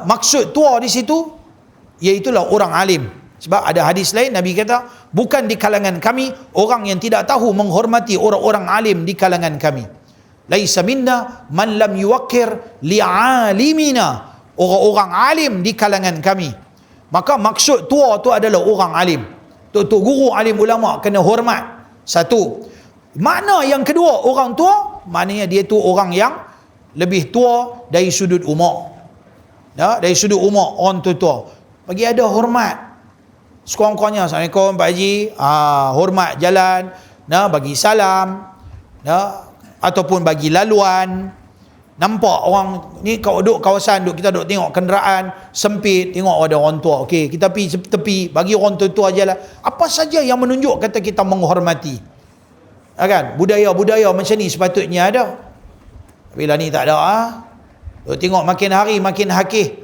maksud tua di situ iaitulah orang alim. Sebab ada hadis lain Nabi kata bukan di kalangan kami orang yang tidak tahu menghormati orang-orang alim di kalangan kami. Laisa minna man lam yuwaqqir li'alimina. Orang-orang alim di kalangan kami. Maka maksud tua tu adalah orang alim. Tok guru alim ulama kena hormat. Satu. Makna yang kedua, orang tua, maknanya dia tu orang yang lebih tua dari sudut umur. Ya, dari sudut umur orang tua. Bagi ada hormat. Sekurang-kurangnya Assalamualaikum Pak Haji, hormat jalan, bagi salam, ataupun bagi laluan. Nampak orang ni kau duduk kawasan, kita duduk tengok kenderaan sempit, tengok ada orang tua. Okey, kita pergi tepi, bagi orang tua-tua jalan. Apa saja yang menunjuk kata kita menghormati. Kan? Budaya-budaya macam ni sepatutnya ada. Bila ni tak ada Duk tengok makin hari makin hakih.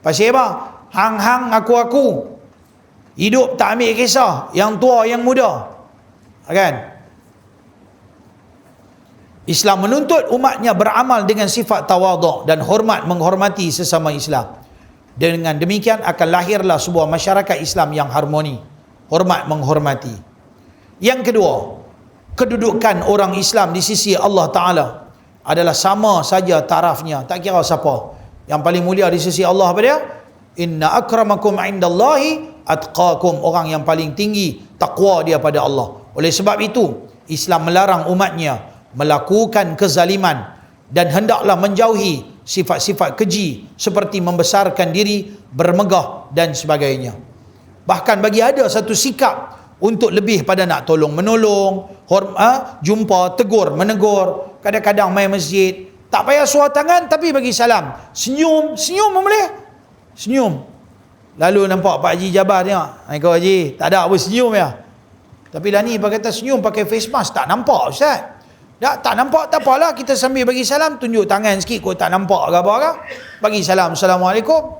Pasal apa? Hang-hang aku-aku. Hidup tak ambil kisah yang tua yang muda. Kan? Islam menuntut umatnya beramal dengan sifat tawaduk dan hormat menghormati sesama Islam. Dengan demikian akan lahirlah sebuah masyarakat Islam yang harmoni, hormat menghormati. Yang kedua, kedudukan orang Islam di sisi Allah Ta'ala adalah sama saja tarafnya, tak kira siapa. Yang paling mulia di sisi Allah apa dia? Inna akramakum indallahi atqakum. Orang yang paling tinggi takwa dia pada Allah. Oleh sebab itu Islam melarang umatnya melakukan kezaliman dan hendaklah menjauhi sifat-sifat keji seperti membesarkan diri, bermegah dan sebagainya. Bahkan bagi ada satu sikap untuk lebih pada nak tolong menolong, jumpa, tegur, menegur. Kadang-kadang main masjid, tak payah suar tangan tapi bagi salam. Senyum boleh? Senyum. Lalu nampak Pak Haji Jabar tengok. Assalamualaikum Haji, tak ada apa senyum ya. Tapi dah ni pakai kata senyum pakai face mask, tak nampak Ustaz. Tak nampak tak apalah, kita sambil bagi salam tunjuk tangan sikit, kau tak nampak ke apa ke? Bagi salam, Assalamualaikum.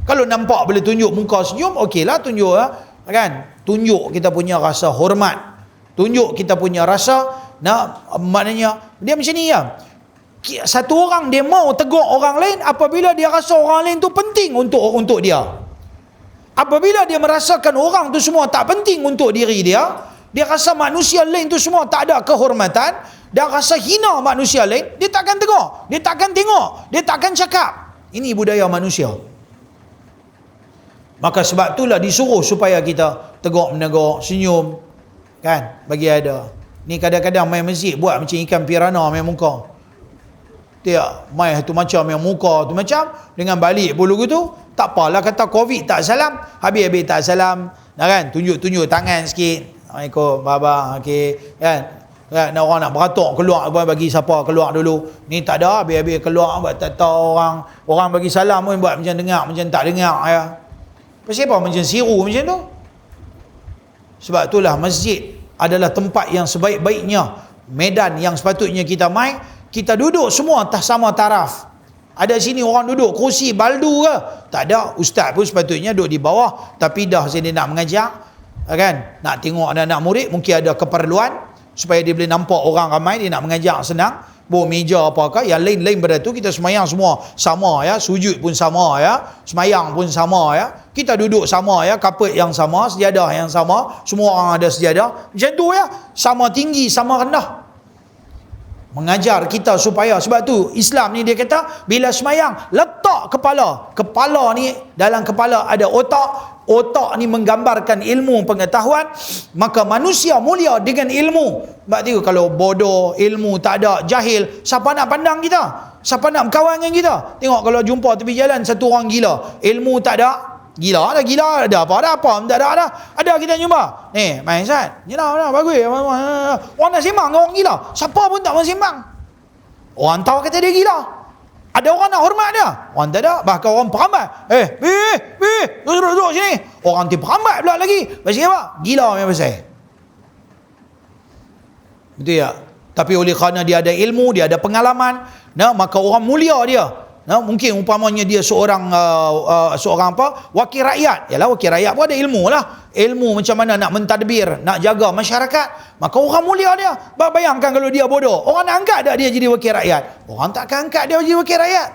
Kalau nampak boleh tunjuk muka senyum, okeylah tunjuk kan? Tunjuk kita punya rasa hormat. Tunjuk kita punya rasa maknanya dia macam ni ya. Satu orang dia mau tegur orang lain apabila dia rasa orang lain tu penting untuk dia. Apabila dia merasakan orang tu semua tak penting untuk diri dia, dia rasa manusia lain tu semua tak ada kehormatan, dan rasa hina manusia lain, dia takkan tegur, dia takkan tengok, dia takkan cakap. Ini budaya manusia. Maka sebab itulah disuruh supaya kita tegur menegur, senyum, kan? Bagi ada. Ni kadang-kadang main masjid buat macam ikan pirana main muka. Dia main tu macam yang muka tu macam, dengan balik bulu gitu, tak apalah kata Covid tak salam, habis-habis tak salam, kan? Tunjuk-tunjuk tangan sikit. Assalamualaikum, baba, okey, kan? Nak orang nak beratuk keluar bagi siapa keluar dulu. Ni tak ada, habis-habis keluar buat tak tahu orang bagi salam pun buat macam dengar, macam tak dengar ya. Pasal apa macam siru macam tu? Sebab itulah masjid adalah tempat yang sebaik-baiknya, medan yang sepatutnya kita main, kita duduk semua atas sama taraf. Ada sini orang duduk kerusi baldu ke? Tak ada. Ustaz pun sepatutnya duduk di bawah, tapi dah sini nak mengajar, kan? Nak tengok anak-anak murid, mungkin ada keperluan supaya dia boleh nampak orang ramai, dia nak mengajar senang. Bawa meja apakah, yang lain-lain pada tu kita semayang semua sama ya, sujud pun sama ya, semayang pun sama ya, kita duduk sama ya, kapet yang sama, sejadah yang sama, semua orang ada sejadah, macam tu ya, sama tinggi sama rendah. Mengajar kita supaya, sebab tu Islam ni dia kata bila semayang letak kepala ni, dalam kepala ada otak ni menggambarkan ilmu pengetahuan, maka manusia mulia dengan ilmu. Sebab tu kalau bodoh, ilmu tak ada, jahil, siapa nak pandang kita? Siapa nak berkawan dengan kita? Tengok kalau jumpa tepi jalan satu orang gila, ilmu tak ada, gila ada apa tak ada. Ada kita jumpa ni main Ustaz, dah bagus, orang nak sembang dengan orang gila, siapa pun tak mau sembang. Orang tahu kata dia gila, ada orang nak hormat dia, orang tak ada. Bahkan orang perambat, duduk sini, orang tu perambat pula lagi. Pasal apa? Gila memang pasal. Betul ya? Tapi oleh kerana dia ada ilmu, dia ada pengalaman, maka orang mulia dia. Mungkin umpamanya dia seorang wakil rakyat. Yalah, wakil rakyat pun ada ilmu lah. Ilmu macam mana nak mentadbir, nak jaga masyarakat, maka orang mulia dia. Bayangkan kalau dia bodoh, orang nak angkat tak dia jadi wakil rakyat? Orang takkan angkat dia jadi wakil rakyat.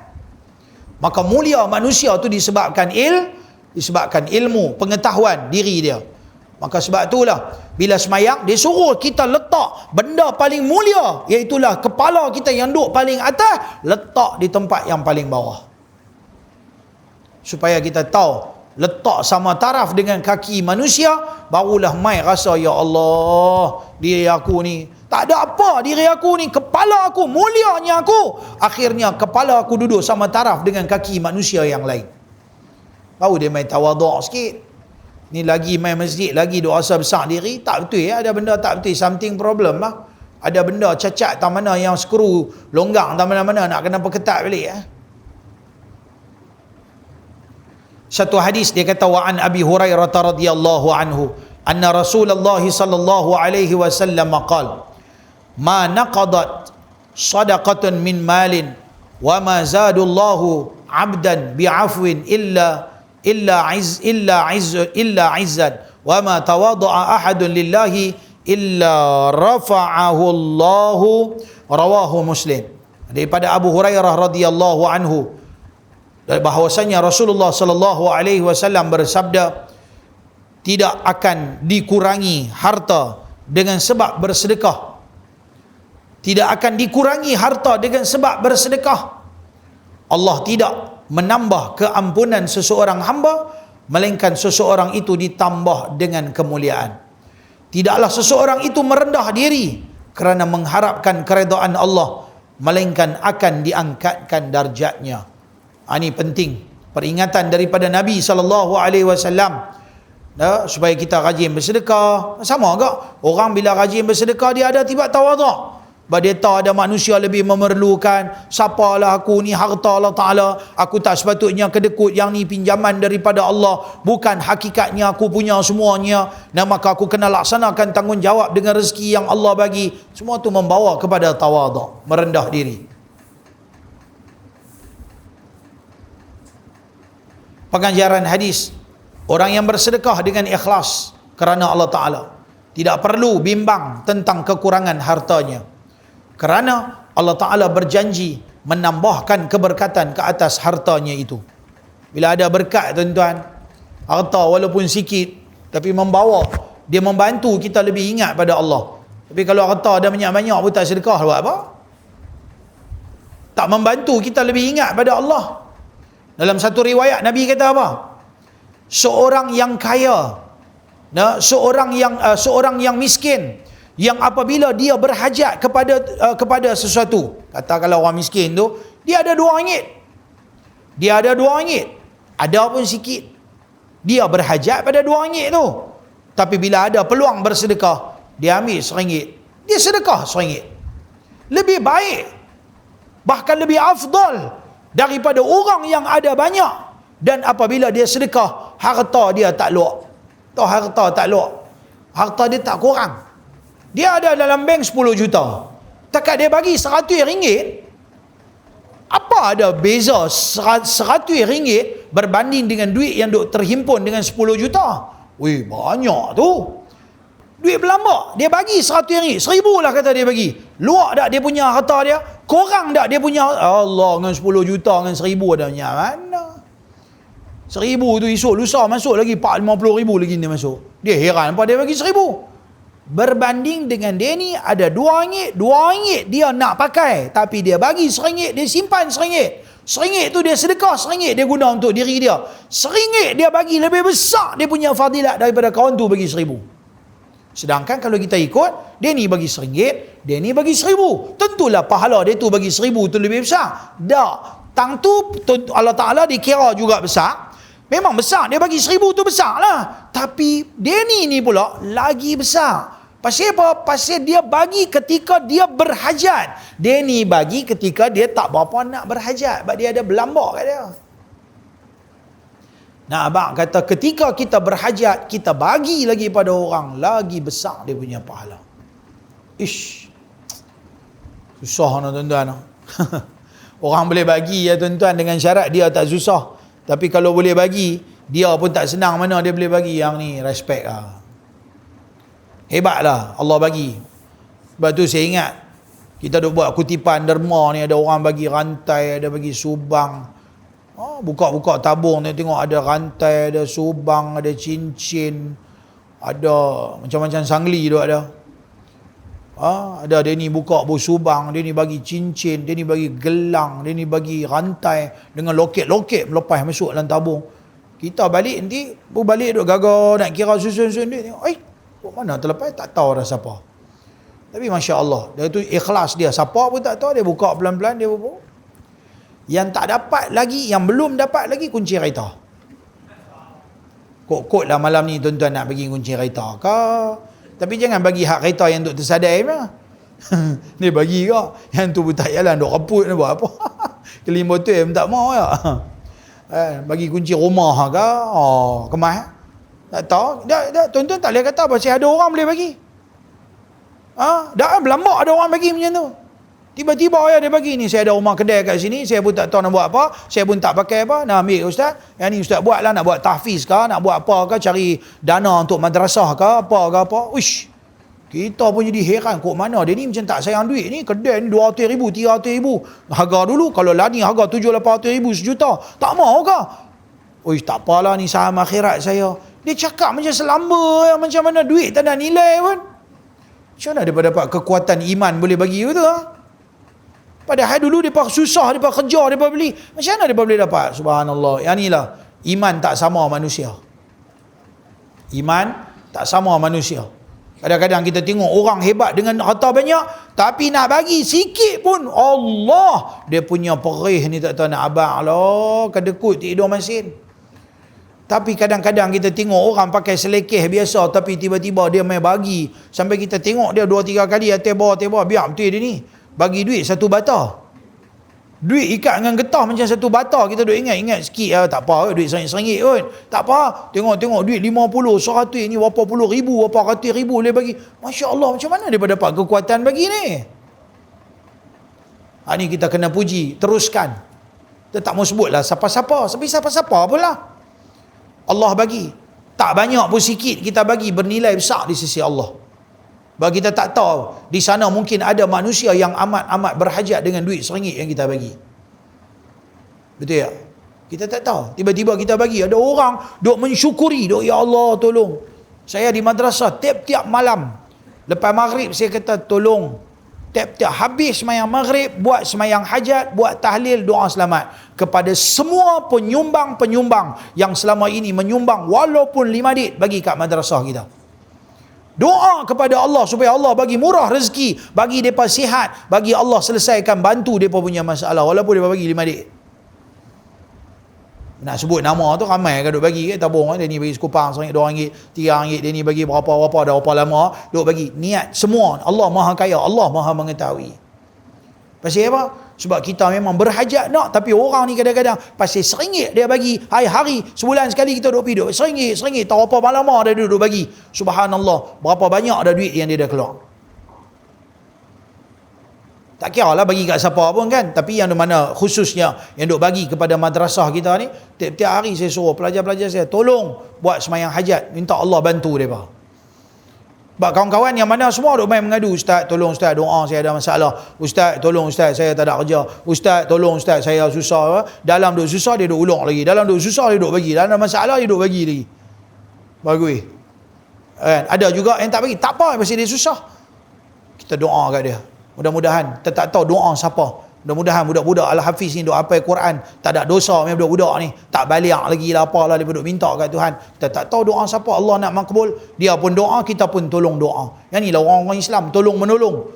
Maka mulia manusia tu disebabkan ilmu, pengetahuan diri dia. Maka sebab itulah bila semayang dia suruh kita letak benda paling mulia, iaitulah kepala kita yang duduk paling atas, letak di tempat yang paling bawah, supaya kita tahu letak sama taraf dengan kaki manusia, barulah mai rasa ya Allah, diri aku ni tak ada apa, diri aku ni, kepala aku, mulianya aku, akhirnya kepala aku duduk sama taraf dengan kaki manusia yang lain. Baru dia main tawaduk sikit. Ni lagi main masjid, lagi duk rasa besar diri, tak betul ya, ada benda tak betul, something problem lah. Ada benda cacat tak mana, yang skru longgang tak mana-mana, nak kena perketat balik ya. Satu hadis dia kata, wa an Abi Hurairah radhiyallahu anhu anna Rasulullah sallallahu alaihi wasallam qala ma naqadat sadaqatan min malin wa ma zadallahu 'abdan bi'afwin illa izzan wa ma tawadda'a ahadun lillahi illa rafa'ahu Allahu, rawahu Muslim. Daripada Abu Hurairah radhiyallahu anhu bahawasanya Rasulullah sallallahu alaihi wasallam bersabda, tidak akan dikurangi harta dengan sebab bersedekah, tidak akan dikurangi harta dengan sebab bersedekah. Allah tidak menambah keampunan seseorang hamba, melainkan seseorang itu ditambah dengan kemuliaan. Tidaklah seseorang itu merendah diri kerana mengharapkan keredaan Allah, melainkan akan diangkatkan darjatnya. Ini penting, peringatan daripada Nabi SAW, supaya kita rajin bersedekah. Sama agak orang bila rajin bersedekah, dia ada tibat tawaduk. Dia tahu ada manusia lebih memerlukan. Siapalah aku ni, harta Allah Ta'ala, aku tak sepatutnya kedekut yang ni pinjaman daripada Allah, bukan hakikatnya aku punya semuanya. Dan maka aku kena laksanakan tanggungjawab dengan rezeki yang Allah bagi. Semua tu membawa kepada tawaduk, merendah diri. Pengajaran hadis, orang yang bersedekah dengan ikhlas kerana Allah Ta'ala tidak perlu bimbang tentang kekurangan hartanya, kerana Allah Ta'ala berjanji menambahkan keberkatan ke atas hartanya itu. Bila ada berkat, tuan-tuan, harta walaupun sikit tapi membawa, dia membantu kita lebih ingat pada Allah. Tapi kalau harta ada banyak-banyak pun tak sedekah, buat apa? Tak membantu kita lebih ingat pada Allah. Dalam satu riwayat Nabi kata apa? Seorang yang kaya, seorang yang miskin, yang apabila dia berhajat kepada sesuatu, kata kalau orang miskin tu, dia ada RM2, dia ada RM2, ada pun sikit, dia berhajat pada RM2 tu, tapi bila ada peluang bersedekah, dia ambil RM1, dia sedekah RM1. Lebih baik, bahkan lebih afdal daripada orang yang ada banyak. Dan apabila dia sedekah, harta dia tak luak. Tahu harta tak luak, harta dia tak kurang. Dia ada dalam bank 10 juta, takat dia bagi RM100, apa ada beza RM100 berbanding dengan duit yang duk terhimpun dengan 10 juta? Wih, banyak tu. Duit berlambak, dia bagi RM100, 1,000 lah kata dia bagi. Luak tak dia punya harta dia? Kurang tak dia punya? Allah, dengan 10 juta dengan 1,000 ada banyak mana? 1,000 tu esok lusa masuk lagi 40-50,000 lagi dia masuk. Dia heran apa dia bagi 1,000. Berbanding dengan dia ni ada RM2 dia nak pakai, tapi dia bagi RM1, dia simpan RM1. RM1 tu dia sedekah, RM1 dia guna untuk diri dia. RM1 dia bagi lebih besar dia punya fadilat daripada kawan tu bagi 1,000. Sedangkan kalau kita ikut, dia ni bagi RM1, dia ni bagi 1,000, tentulah pahala dia tu bagi 1,000 tu lebih besar. Tak, tang tu Allah Ta'ala dikira juga besar. Memang besar, dia bagi 1,000 tu besar lah, tapi dia ni pula lagi besar. Pasal apa? Pasal dia bagi ketika dia berhajat. Dia ni bagi ketika dia tak berapa nak berhajat, sebab dia ada berlambak kat dia. Nah, abang kata ketika kita berhajat, kita bagi lagi pada orang, lagi besar dia punya pahala. Ish, susah nak tuan-tuan. Orang boleh bagi ya tuan-tuan dengan syarat dia tak susah. Tapi kalau boleh bagi, dia pun tak senang mana dia boleh bagi. Yang ni respect lah. Hebatlah Allah bagi. Sebab tu saya ingat, kita duk buat kutipan derma ni, ada orang bagi rantai, ada bagi subang. Buka-buka tabung ni tengok ada rantai, ada subang, ada cincin, ada macam-macam sangli tu ada. Ada dia ni buka subang, dia ni bagi cincin, dia ni bagi gelang, dia ni bagi rantai dengan loket-loket melepas masuk dalam tabung. Kita balik nanti, balik duk gagal nak kira susun-susun dia tengok, mana terlepas, tak tahu dah siapa. Tapi Masya Allah, dia tu ikhlas dia, siapa pun tak tahu, dia buka pelan-pelan, dia buka. Yang tak dapat lagi, yang belum dapat lagi kunci kereta. Kok-kok lah malam ni tuan-tuan nak bagi kunci kereta ke? Tapi jangan bagi hak kereta yang duk tersadai mah. Dia bagi ke? Yang tu pun tak jalan, duk reput nak buat apa? Kelim botol pun tak mau ya. Bagi kunci rumah ke? Kemas. Tak tahu. Tuan-tuan tak boleh kata pasal ada orang boleh bagi. Dah berlambak ada orang bagi macam tu. Tiba-tiba dia bagi ni, saya ada rumah kedai kat sini, saya pun tak tahu nak buat apa, saya pun tak pakai apa, nak ambil ustaz, yang ni ustaz buat lah, nak buat tahfiz ke, nak buat apa ke, cari dana untuk madrasah ke, apa. Uish, kita pun jadi heran, kok mana dia ni macam tak sayang duit ni, kedai ni 200,000, 300,000, harga dulu, kalau lah ni harga 700-800,000 sejuta, tak mau ke? Uish, tak apalah ni saham akhirat saya. Dia cakap macam selamba, macam mana duit tak ada nilai pun. Macam mana dia dapat kekuatan iman boleh bagi tu? Padahal dulu dia susah, dia kerja, dia beli. Macam mana dia boleh dapat? Subhanallah. Yang inilah iman tak sama manusia. Iman tak sama manusia. Kadang-kadang kita tengok orang hebat dengan harta banyak, tapi nak bagi sikit pun, Allah, dia punya perih ni tak tahu nak abang lah, kedekut tidur masin. Tapi kadang-kadang kita tengok orang pakai selekeh biasa, tapi tiba-tiba dia main bagi. Sampai kita tengok dia 2-3 kali atas bawah, biar betul dia ni. Bagi duit 1 bata. Duit ikat dengan getah macam 1 bata. Kita duk ingat sikit, tak apa, duit RM1 pun. Tak apa, tengok duit 50, 100 ni berapa puluh ribu, berapa ratus ribu boleh bagi. Masya Allah, macam mana dia dapat kekuatan bagi ni? Ni kita kena puji, teruskan. Kita tak mau sebut lah siapa-siapa. Tapi siapa-siapa pun lah. Allah bagi. Tak banyak pun sikit kita bagi bernilai besar di sisi Allah. Bagi kita tak tahu, di sana mungkin ada manusia yang amat-amat berhajat dengan duit RM1 yang kita bagi. Betul tak? Kita tak tahu. Tiba-tiba kita bagi, ada orang duk mensyukuri, duk, ya Allah tolong. Saya di madrasah tiap-tiap malam, lepas maghrib saya kata tolong, tiap-tiap habis semayang maghrib, buat semayang hajat, buat tahlil, doa selamat kepada semua penyumbang-penyumbang yang selama ini menyumbang walaupun 5 dit bagi kat madrasah kita. Doa kepada Allah supaya Allah bagi murah rezeki, bagi mereka sihat, bagi Allah selesaikan, bantu mereka punya masalah walaupun mereka bagi 5 dik. Nak sebut nama tu ramai kan duk bagi kan, tabung dia ni bagi sekupang RM1, RM2, RM3, dia ni bagi berapa dah berapa lama duk bagi. Niat semua Allah Maha Kaya, Allah Maha mengetahui. Pasal apa? Sebab kita memang berhajat nak, tapi orang ni kadang-kadang pasal RM1 dia bagi, hari-hari, sebulan sekali kita duk pergi duk RM1, tahu apa malam dah duduk bagi. Subhanallah, berapa banyak dah duit yang dia dah keluar. Tak kira lah bagi kat siapa pun kan, tapi yang mana khususnya yang duk bagi kepada madrasah kita ni, tiap-tiap hari saya suruh pelajar-pelajar saya, tolong buat semayang hajat, minta Allah bantu mereka. Sebab kawan-kawan yang mana semua duk main mengadu, Ustaz tolong Ustaz, doa saya ada masalah, Ustaz tolong Ustaz saya tak ada kerja, Ustaz tolong Ustaz saya susah. Dalam duk susah dia duk ulung lagi, dalam duk susah dia duk bagi, dalam masalah dia duk bagi lagi. Bagus kan? Ada juga yang tak bagi, tak apa pasal dia susah, kita doa kat dia. Mudah-mudahan, kita tak tahu doa siapa, mudah-mudahan budak-budak Al-Hafiz ni duk hafal Quran, tak ada dosa memang budak-budak ni, tak balik lagi lah apalah, dia duk minta kat Tuhan. Kita tak tahu doa siapa, Allah nak makbul, dia pun doa, kita pun tolong doa. Yang ni lah orang-orang Islam, tolong menolong.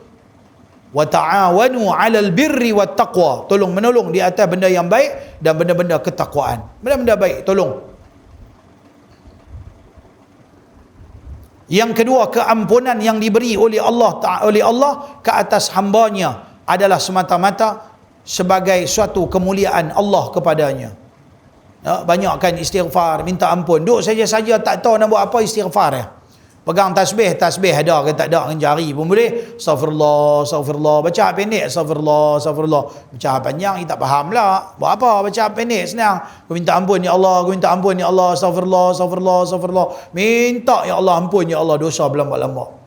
Wa ta'awanu 'alal birri wat taqwa, tolong menolong di atas benda yang baik dan benda-benda ketakwaan. Benda-benda baik tolong. Yang kedua, keampunan yang diberi oleh Allah ke atas hambanya adalah semata-mata sebagai suatu kemuliaan Allah kepadanya. Banyakkan istighfar, minta ampun. Duk saja-saja tak tahu nak buat apa istighfar ya. Pegang tasbih ada ke tak ada dengan jari pun boleh. Astagfirullah. Baca pendek astagfirullah. Baca panjang kita tak faham lah. Buat apa baca pendek senang. Aku minta ampun ya Allah, astagfirullah. Minta ya Allah ampun ya Allah, dosa berlambak-lambak.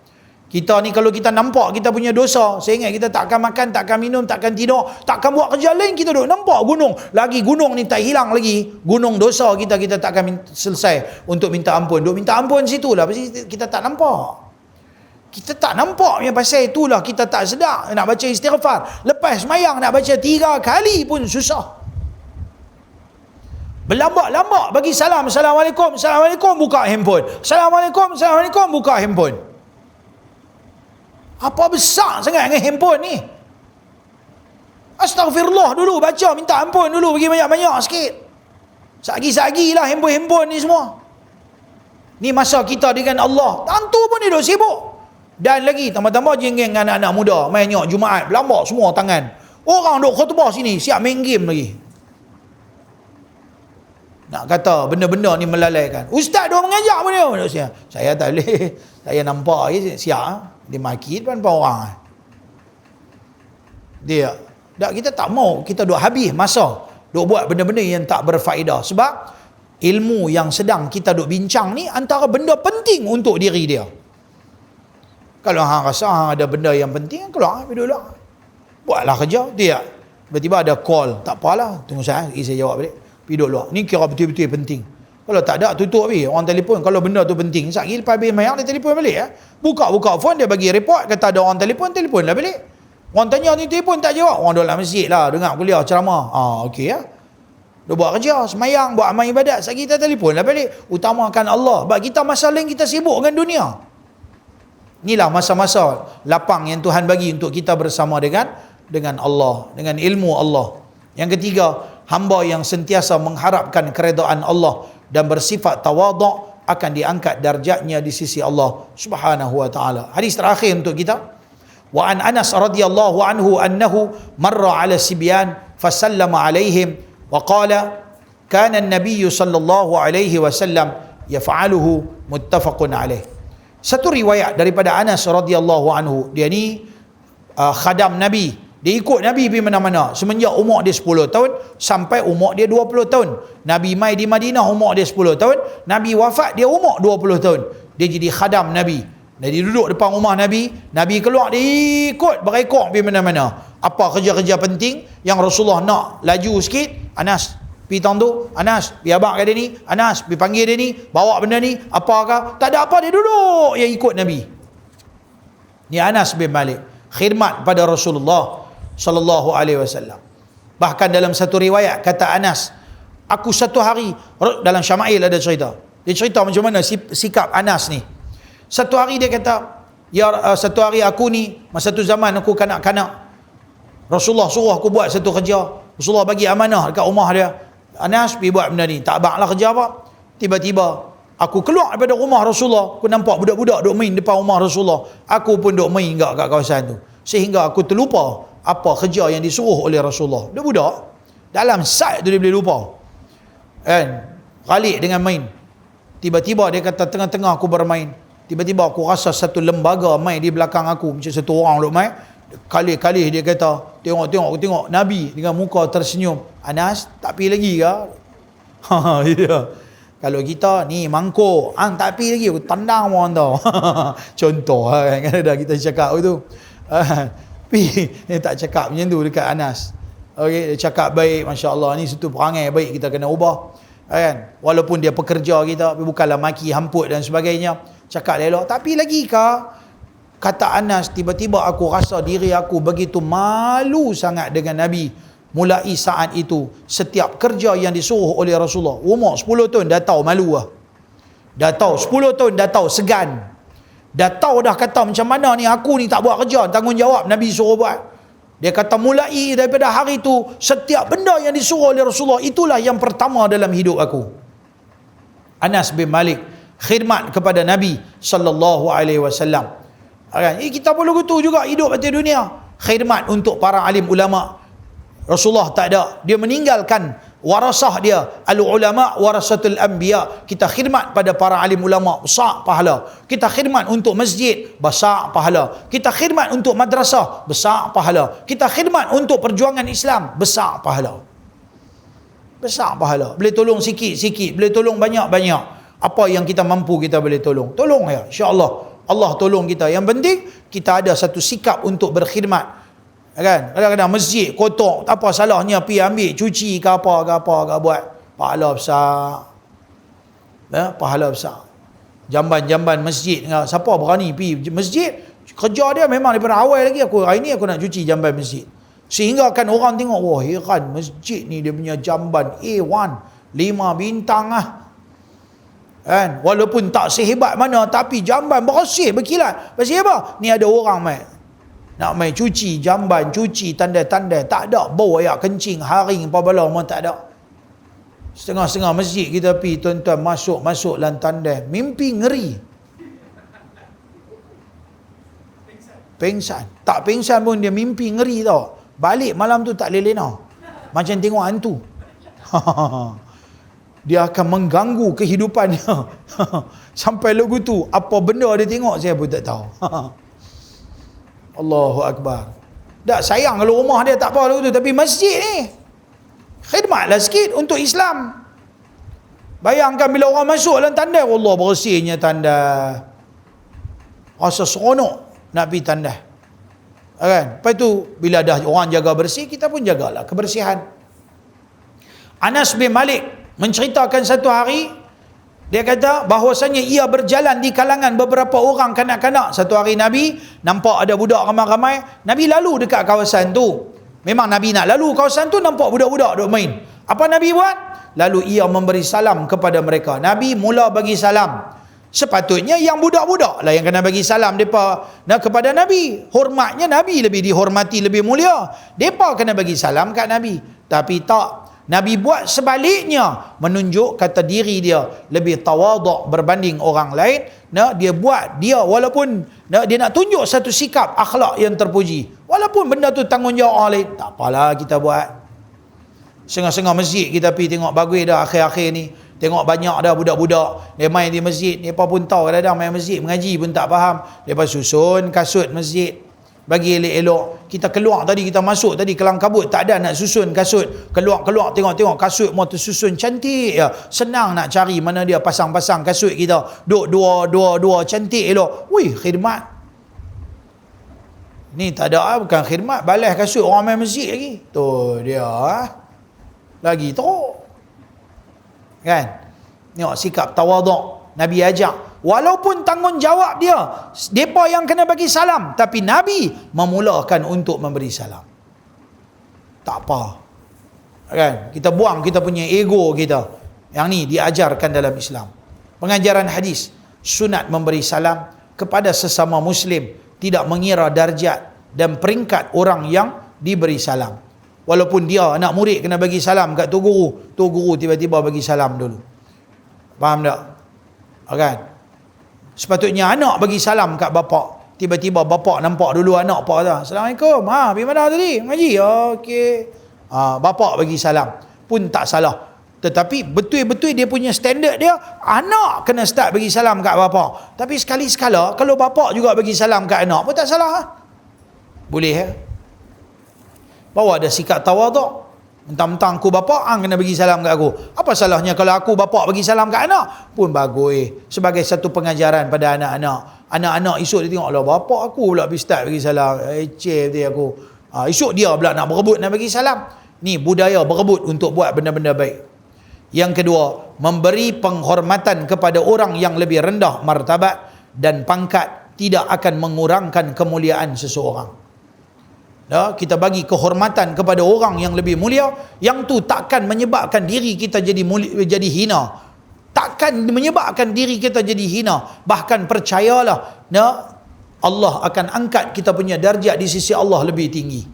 Kita ni kalau kita nampak kita punya dosa, saya ingat kita takkan makan, takkan minum, takkan tidur, takkan buat kerja lain, kita duk nampak gunung. Lagi gunung ni tak hilang lagi. Gunung dosa kita takkan selesai untuk minta ampun. Duk minta ampun situlah, pasal kita tak nampak. Kita tak nampak yang pasal itulah kita tak sedar nak baca istighfar. Lepas semayang nak baca 3 kali pun susah. Berlambak-lambak bagi salam, Assalamualaikum, buka handphone. Assalamualaikum, buka handphone. Apa besar sangat dengan handphone ni? Astagfirullah dulu, baca minta ampun dulu, bagi banyak-banyak sikit. Sagi-sagi lah handphone ni semua. Ni masa kita dengan Allah, tentu pun dia duk sibuk. Dan lagi tambah-tambah jengeng dengan anak-anak muda, main nyok Jumaat, berlambak semua tangan. Orang duk khutbah sini, siap main game lagi. Nak kata benda-benda ni melalaikan. Ustaz duk mengajar pun dia. Saya tak boleh. Saya nampak je siap. Dia maki depan orang. Dia kita tak mau, kita duk habis masa duk buat benda-benda yang tak berfaedah. Sebab ilmu yang sedang kita duk bincang ni antara benda penting untuk diri dia. Kalau hang rasa hang ada benda yang penting, keluar pergi dulu. Buatlah kerja. Dia tiba-tiba ada call, tak apalah, tunggu saya jawab balik. Pergi dulu. Ni kira betul-betul penting. Kalau tak ada, tutup habis. Orang telefon, kalau benda tu penting, sekali lepas habis mayang, dia telefon balik. Buka phone, dia bagi report, kata ada orang telefon lah balik. Orang tanya ni telefon, tak jawab. Orang dalam masjid lah, dengar kuliah, ceramah. Okey ya. Dia buat kerja, semayang, buat amal ibadat. Sekali kita telefon lah balik. Utamakan Allah. Sebab kita masa lain kita sibuk dengan dunia. Inilah masa-masa lapang yang Tuhan bagi untuk kita bersama dengan Allah, dengan ilmu Allah. Yang ketiga, hamba yang sentiasa mengharapkan keredaan Allah dan bersifat tawaduk akan diangkat darjatnya di sisi Allah Subhanahu wa taala. Hadis terakhir untuk kita. Wa an Anas radhiyallahu anhu annahu marra ala sibyan fasallama alaihim wa qala kana an-nabiy sallallahu alaihi wasallam yaf'aluhu muttafaqun alaih. Satu riwayat daripada Anas radhiyallahu anhu, dia ni khadam Nabi. Dia ikut Nabi pergi mana-mana semenjak umur dia 10 tahun sampai umur dia 20 tahun. Nabi mai di Madinah umur dia 10 tahun, Nabi wafat dia umur 20 tahun. Dia jadi khadam Nabi. Dia duduk depan rumah Nabi, Nabi keluar dia ikut berekor pergi mana-mana. Apa kerja-kerja penting yang Rasulullah nak laju sikit, Anas pergi tahun tu, Anas pergi abang kat dia ni, Anas pergi panggil dia ni, bawa benda ni, apakah? Tak ada apa, dia duduk yang ikut Nabi. Ni Anas bin Malik, khidmat pada Rasulullah sallallahu alaihi wasallam. Bahkan dalam satu riwayat kata Anas, aku satu hari, dalam Syama'il ada cerita. Dia cerita macam mana sikap Anas ni. Satu hari dia kata, satu hari aku ni, masa tu zaman aku kanak-kanak, Rasulullah suruh aku buat satu kerja. Rasulullah bagi amanah dekat rumah dia, Anas pergi buat benda ni. Tak abanglah kerja apa. Tiba-tiba aku keluar daripada rumah Rasulullah, aku nampak budak-budak duk main depan rumah Rasulullah. Aku pun duk main kat kawasan tu. Sehingga aku terlupa apa kerja yang disuruh oleh Rasulullah. Dia budak, dalam side tu dia boleh lupa. Kan? Galik dengan main. Tiba-tiba dia kata tengah-tengah aku bermain, tiba-tiba aku rasa satu lembaga main di belakang aku, macam satu orang duk main. Kali-kali dia kata, tengok Nabi dengan muka tersenyum. Anas, tak pergi lagi ke? Ya. Kalau kita ni mangkuk, tak pergi lagi, aku tendang orang tau. Contoh kan, dah kita cakap tu. Dia tak cakap macam tu dekat Anas. Okey, dia cakap baik, masya-Allah, ni satu perangai baik, kita kena ubah. Kan? Walaupun dia pekerja kita, tapi bukanlah maki, hamput dan sebagainya. Cakap elok, tapi lagi kah? Kata Anas, tiba-tiba aku rasa diri aku begitu malu sangat dengan Nabi. Mulai saat itu, setiap kerja yang disuruh oleh Rasulullah, umur 10 tahun dah tahu malu lah. Dah tahu 10 tahun dah tahu segan. Dah tahu dah kata macam mana ni aku ni tak buat kerja, tanggungjawab Nabi suruh buat. Dia kata mulai daripada hari itu, setiap benda yang disuruh oleh Rasulullah, itulah yang pertama dalam hidup aku. Anas bin Malik khidmat kepada Nabi sallallahu alaihi wasallam. Kita perlu gitu juga hidup atas dunia. Khidmat untuk para alim ulama. Rasulullah tak ada, dia meninggalkan warasah dia, al ulama warasatul anbiya. Kita khidmat pada para alim ulama, besar pahala. Kita khidmat untuk masjid, besar pahala. Kita khidmat untuk madrasah, besar pahala. Kita khidmat untuk perjuangan Islam, besar pahala. Besar pahala. Boleh tolong sikit-sikit, boleh tolong banyak-banyak. Apa yang kita mampu kita boleh tolong. Tolong ya, insya-Allah. Allah tolong kita. Yang penting kita ada satu sikap untuk berkhidmat. Kan? Kadang-kadang masjid kotor, tak apa salahnya pergi ambil cuci ke apa buat. Pahala besar. Pahala besar. Jamban-jamban masjid, siapa berani pergi masjid? Kerja dia memang daripada awal lagi, hari ni aku nak cuci jamban masjid. Sehingga kan orang tengok, wah heran masjid ni dia punya jamban A1, 5 bintang lah. Kan? Walaupun tak sehebat mana, tapi jamban bersih berkilat. Bersih apa? Ni ada orang nak main cuci jamban, cuci tandai-tandai, tak ada bau ayak kencing, haring apa bala pun tak ada. Setengah-setengah masjid kita pergi, tuan-tuan masuk dalam tandai, mimpi ngeri. Pengsan. Tak pengsan pun dia mimpi ngeri tau. Balik malam tu tak lelena, macam tengok hantu. Dia akan mengganggu kehidupannya. Sampai lagu tu, apa benda dia tengok saya pun tak tahu. Allahu Akbar. Tak sayang kalau rumah dia tak apa lagu tu, tapi masjid ni khidmatlah sikit untuk Islam. Bayangkan bila orang masuk dalam tandai, Allah bersihnya tandai. Rasa seronok nak pergi tandai. Kan? Lepas tu bila dah orang jaga bersih, kita pun jagalah kebersihan. Anas bin Malik menceritakan satu hari Dia kata bahawasanya ia berjalan di kalangan beberapa orang kanak-kanak. Satu hari Nabi nampak ada budak ramai-ramai. Nabi lalu dekat kawasan tu. Memang Nabi nak lalu kawasan tu, nampak budak-budak duk main. Apa Nabi buat? Lalu ia memberi salam kepada mereka. Nabi mula bagi salam. Sepatutnya yang budak-budak lah yang kena bagi salam kepada Nabi. Hormatnya Nabi lebih dihormati, lebih mulia. Mereka kena bagi salam kat Nabi. Tapi tak. Nabi buat sebaliknya, menunjuk kata diri dia lebih tawaduk berbanding orang lain. Dia buat dia walaupun dia nak tunjuk satu sikap akhlak yang terpuji, walaupun benda tu tanggungjawab orang lain, tak apalah kita buat. Setengah-setengah masjid kita pergi tengok bagus dah akhir-akhir ni. Tengok banyak dah budak-budak dia main di masjid. Mereka pun tahu kadang-kadang main masjid mengaji pun tak faham. Mereka susun kasut masjid bagi elok-elok. Kita keluar tadi, kita masuk tadi kelang kabut, tak ada nak susun kasut. Keluar tengok kasut mau tersusun cantik ya. Senang nak cari mana dia pasang-pasang kasut kita. Duk dua cantik elok. Wih, khidmat. Ni tak ada bukan khidmat, balas kasut orang main masjid lagi. Tu dia lagi teruk. Kan? Tengok sikap tawaduk Nabi ajak. Walaupun tanggungjawab dia, mereka yang kena bagi salam, tapi Nabi memulakan untuk memberi salam. Tak apa. Kan? Kita buang kita punya ego kita. Yang ni diajarkan dalam Islam. Pengajaran hadis, sunat memberi salam kepada sesama Muslim, tidak mengira darjat dan peringkat orang yang diberi salam. Walaupun dia anak murid kena bagi salam kat tu guru tiba-tiba bagi salam dulu. Faham tak? Kan? Sepatutnya anak bagi salam kat bapak. Tiba-tiba bapak nampak dulu anak pak dah. Assalamualaikum. Pergi mana tadi? Ngaji. Okey. Bapak bagi salam. Pun tak salah. Tetapi betul-betul dia punya standard dia, anak kena start bagi salam kat bapak. Tapi sekali-sekala kalau bapak juga bagi salam kat anak pun tak salah. Boleh bawa ada sikap tawaduk. Mentang-mentang aku bapak, kena bagi salam kat aku. Apa salahnya kalau aku bapak bagi salam kat anak? Pun bagus. Sebagai satu pengajaran pada anak-anak. Anak-anak esok dia tengok, lah bapak aku pula start bagi salam. Cep dia aku. Esok dia pula nak berebut nak bagi salam. Ni budaya berebut untuk buat benda-benda baik. Yang kedua, memberi penghormatan kepada orang yang lebih rendah martabat dan pangkat tidak akan mengurangkan kemuliaan seseorang. Kita bagi kehormatan kepada orang yang lebih mulia, yang tu takkan menyebabkan diri kita jadi hina. Takkan menyebabkan diri kita jadi hina. Bahkan percayalah, Allah akan angkat kita punya darjat di sisi Allah lebih tinggi.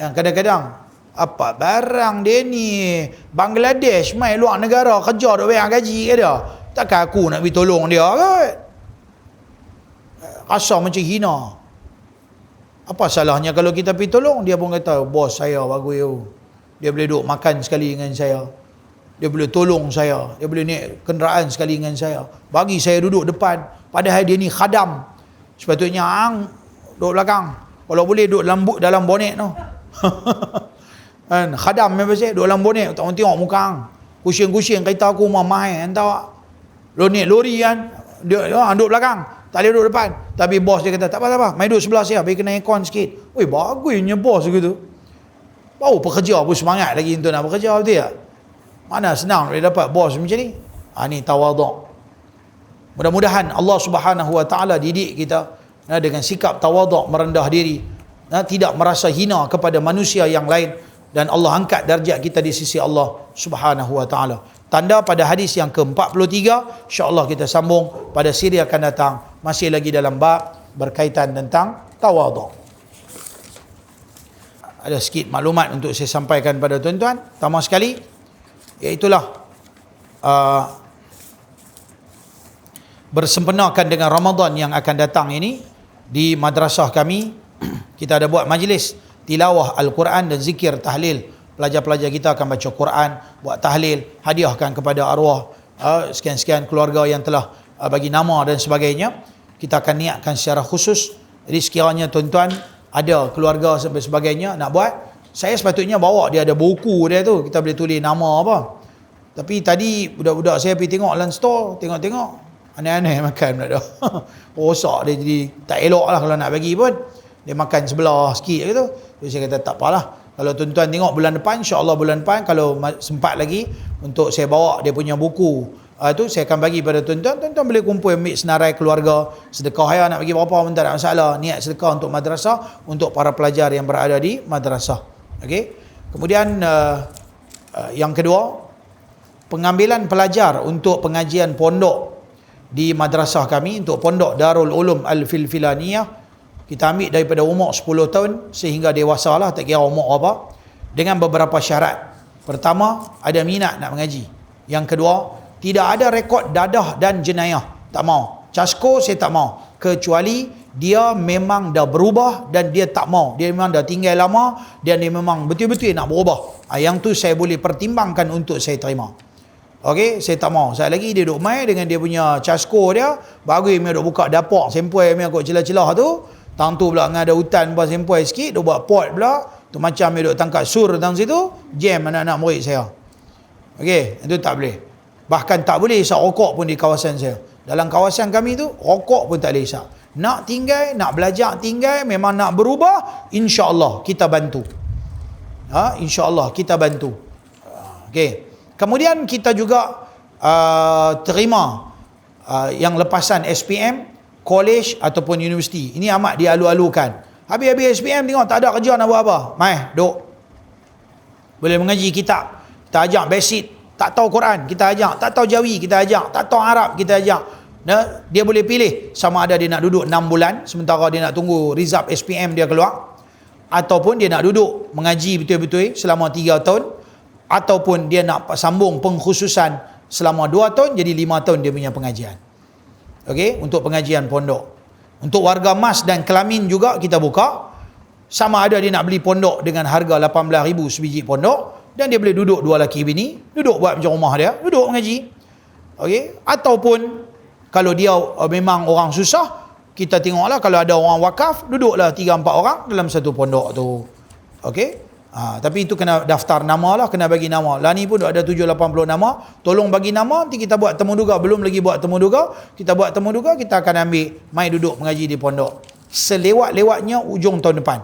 Yang kadang-kadang apa barang dia ni Bangladesh mai luar negara kerja duk bayar gaji ke dia. Takkan aku nak pergi tolong dia kot. Rasa macam hina. Apa salahnya kalau kita pergi tolong? Dia pun kata, bos saya bagus you. Dia boleh duduk makan sekali dengan saya. Dia boleh tolong saya. Dia boleh naik kenderaan sekali dengan saya. Bagi saya duduk depan. Padahal dia ni khadam. Sepatutnya duduk belakang. Kalau boleh duduk dalam bonet tu. Khadam memang saya duduk dalam bonet. Tak tengok muka hang. Kucing-kucing kereta aku mahal. Entah. Naik lori kan. Dia duduk belakang. Tak boleh duduk depan. Tapi bos dia kata, tak apa-apa, main duduk sebelah saya, bagi kena aircon sikit. Weh, bagusnya bos gitu. Baru pekerja pun semangat lagi untuk nak bekerja, betul tak? Mana senang boleh dapat bos macam ni? Ni tawaduk. Mudah-mudahan Allah Subhanahu Wa Taala didik kita dengan sikap tawaduk, merendah diri, tidak merasa hina kepada manusia yang lain, dan Allah angkat darjat kita di sisi Allah Subhanahu Wa Taala. Tanda pada hadis yang ke-43, insya-Allah kita sambung pada siri akan datang, masih lagi dalam bab berkaitan tentang tawaduk. Ada sikit maklumat untuk saya sampaikan pada tuan-tuan. Pertama sekali, iaitulah bersempena dengan Ramadan yang akan datang ini, di madrasah kami kita ada buat majlis tilawah Al-Quran dan zikir tahlil. Pelajar-pelajar kita akan baca Quran, buat tahlil, hadiahkan kepada arwah sekian-sekian keluarga yang telah bagi nama dan sebagainya. Kita akan niatkan secara khusus. Jadi sekiranya tuan-tuan ada keluarga sebagainya nak buat, saya sepatutnya bawa dia ada buku dia tu, kita boleh tulis nama apa. Tapi tadi budak-budak saya pergi tengok land store, tengok-tengok aneh-aneh makan pula dah. Rosak dia, jadi tak elok lah kalau nak bagi pun. Dia makan sebelah sikit gitu. Jadi saya kata tak apalah. Kalau tuan-tuan tengok bulan depan, insya-Allah bulan depan kalau sempat lagi, untuk saya bawa dia punya buku tu saya akan bagi pada tuan-tuan. Tuan-tuan boleh kumpul ambil senarai keluarga, sedekah ya, nak bagi berapa pun tak ada masalah. Niat sedekah untuk madrasah, untuk para pelajar yang berada di madrasah. Okey. Kemudian yang kedua, pengambilan pelajar untuk pengajian pondok di madrasah kami, untuk pondok Darul Ulum Al-Filfilaniyah, kita ambil daripada umur 10 tahun sehingga dewasa lah, tak kira umur apa, dengan beberapa syarat. Pertama, ada minat nak mengaji. Yang kedua, tidak ada rekod dadah dan jenayah. Tak mau. Casko saya tak mau. Kecuali dia memang dah berubah dan dia tak mau. Dia memang dah tinggal lama dan dia memang betul-betul nak berubah. Yang tu saya boleh pertimbangkan untuk saya terima. Okey, saya tak mau. Saya lagi dia duduk main dengan dia punya casko dia, bagus dia duduk buka dapur sempoi dia kot celah-celah tu. Tang tu pula dengan ada hutan buat sempoi sikit, dia buat pot pula. Tu macam dia duduk tangkap sur dalam situ, jam anak-anak murid saya. Okey, itu tak boleh. Bahkan tak boleh isap rokok pun di kawasan saya. Dalam kawasan kami tu, rokok pun tak boleh isap. Nak tinggal, nak belajar tinggal, memang nak berubah, insya-Allah kita bantu. Insya-Allah kita bantu. Okey. Kemudian kita juga terima yang lepasan SPM, college ataupun universiti. Ini amat dialu-alukan. Habis-habis SPM tengok tak ada kerja nak buat apa. Mai, duk. Boleh mengaji kitab. Kita ajak basic. Tak tahu Quran, kita ajak. Tak tahu Jawi, kita ajak. Tak tahu Arab, kita ajak. Dia boleh pilih sama ada dia nak duduk 6 bulan sementara dia nak tunggu result SPM dia keluar, ataupun dia nak duduk mengaji betul-betul selama 3 tahun, ataupun dia nak sambung pengkhususan selama 2 tahun jadi 5 tahun dia punya pengajian. Okey, untuk pengajian pondok. Untuk warga mas dan kelamin juga kita buka. Sama ada dia nak beli pondok dengan harga 18,000 sebiji pondok, dan dia boleh duduk 2 lelaki bini, duduk buat macam rumah dia, duduk mengaji. Okey, ataupun kalau dia memang orang susah, kita tengoklah kalau ada orang wakaf, duduklah 3-4 orang dalam satu pondok tu. Okey. Tapi itu kena daftar nama lah, kena bagi nama. Lah ni pun ada 780 nama. Tolong bagi nama, nanti kita buat temu duga. Belum lagi buat temu duga, kita buat temu duga, kita akan ambil mai duduk mengaji di pondok. Selewat-lewatnya ujung tahun depan.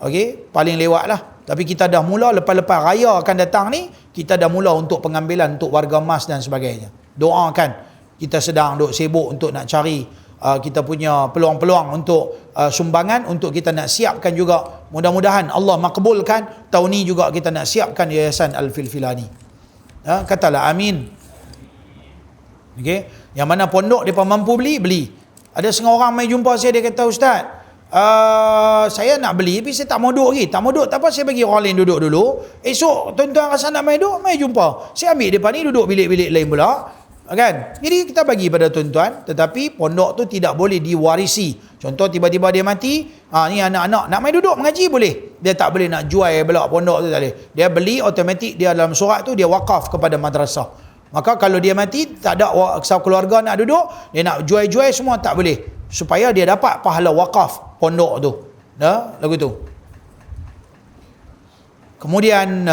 Okey, paling lewat lah. Tapi kita dah mula lepas-lepas raya akan datang ni, kita dah mula untuk pengambilan untuk warga mas dan sebagainya. Doakan. Kita sedang duk sibuk untuk nak cari kita punya peluang-peluang untuk sumbangan, untuk kita nak siapkan juga. Mudah-mudahan Allah makbulkan tahun ni juga kita nak siapkan Yayasan Al-Filfilani. Katalah amin. Okey, yang mana pondok depa mampu beli. Ada setengah orang mai jumpa saya, dia kata, "Ustaz, saya nak beli tapi saya tak mau duduk lagi." Tak mau duduk tak apa, saya bagi orang lain duduk dulu. Esok tuan-tuan rasa nak mai duduk, mai jumpa. Saya ambil depan ni duduk bilik-bilik lain pula. Kan? Jadi kita bagi pada tuan-tuan, tetapi pondok tu tidak boleh diwarisi. Contoh tiba-tiba dia mati, ni anak-anak nak main duduk mengaji boleh. Dia tak boleh nak jual pula pondok tu, tak boleh. Dia beli automatik, dia dalam surat tu dia wakaf kepada madrasah. Maka kalau dia mati, tak ada keluarga nak duduk, dia nak jual-jual semua tak boleh. Supaya dia dapat pahala wakaf pondok tu. Lagu tu. Kemudian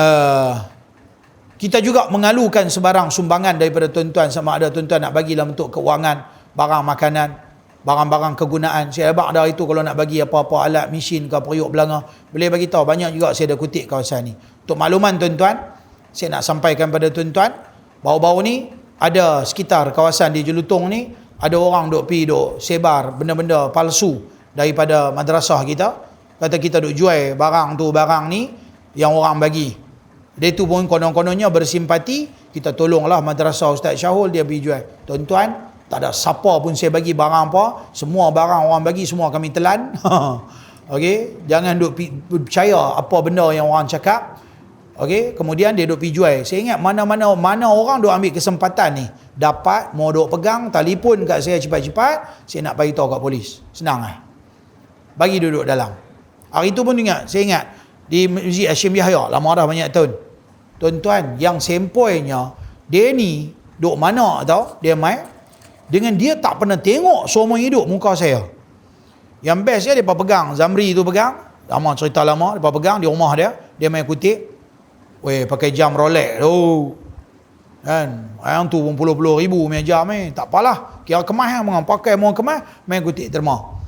kita juga mengalukan sebarang sumbangan daripada tuan-tuan, sama ada tuan-tuan nak bagi dalam bentuk kewangan, barang makanan, barang-barang kegunaan. Saya abang dari itu kalau nak bagi apa-apa alat mesin ke periuk belanga, boleh bagi tahu. Banyak juga saya ada kutip kawasan ni. Untuk makluman tuan-tuan, saya nak sampaikan pada tuan-tuan, baru-baru ni ada sekitar kawasan di Jelutong ni, ada orang duk pergi duk sebar benda-benda palsu daripada madrasah kita. Kata kita duk jual barang tu, barang ni yang orang bagi. Dia tu pun konon-kononnya bersimpati, kita tolonglah madrasah Ustaz Syahul, dia pergi jual. Tuan-tuan, tak ada siapa pun saya bagi barang apa, semua barang orang bagi semua kami telan. Okey, jangan duk percaya apa benda yang orang cakap. Okey, kemudian dia duk pergi jual. Saya ingat mana orang duk ambil kesempatan ni, dapat mau duk pegang, telefon kat saya cepat-cepat, saya nak bagi tahu kat polis. Senang bagi duduk dalam. Hari tu pun saya ingat di Masjid Hashim Yahya, lama dah banyak tahun. Tuan-tuan, yang sempoinya dia ni duk mana tau, dia mai dengan dia tak pernah tengok seumur hidup muka saya. Yang best dia pegang, Zamri tu pegang, lama cerita lama, dia pegang di rumah dia main kutip. Weh, pakai jam Rolex tu. Kan, yang tu pun puluh-puluh ribu punya jam tak apalah. Kira kemas yang pakai mau kemas, main kutip terma.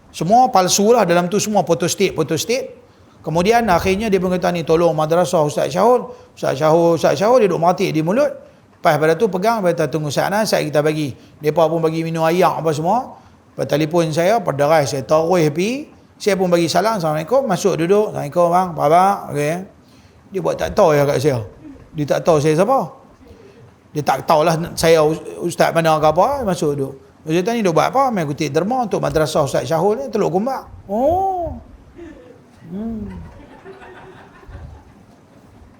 Semua palsu lah dalam tu, semua photostate. Kemudian akhirnya dia berkata ni, tolong madrasah Ustaz Syahul dia duk mati di mulut. Lepas pada tu pegang, kita tunggu sana, saya kita bagi. Mereka pun bagi minum air apa semua. Lepas telefon saya, perderai saya taruh happy. Saya pun bagi salam, Assalamualaikum, masuk duduk. Assalamualaikum bang, apa? Okay. Dia buat tak tahu ya kat saya. Dia tak tahu saya siapa. Dia tak tahulah saya ustaz mana ke apa, masuk duduk. Dia tanya dia buat apa? Main kutip derma untuk madrasah Ustaz Syahul ni, Teluk Gombak. Oh.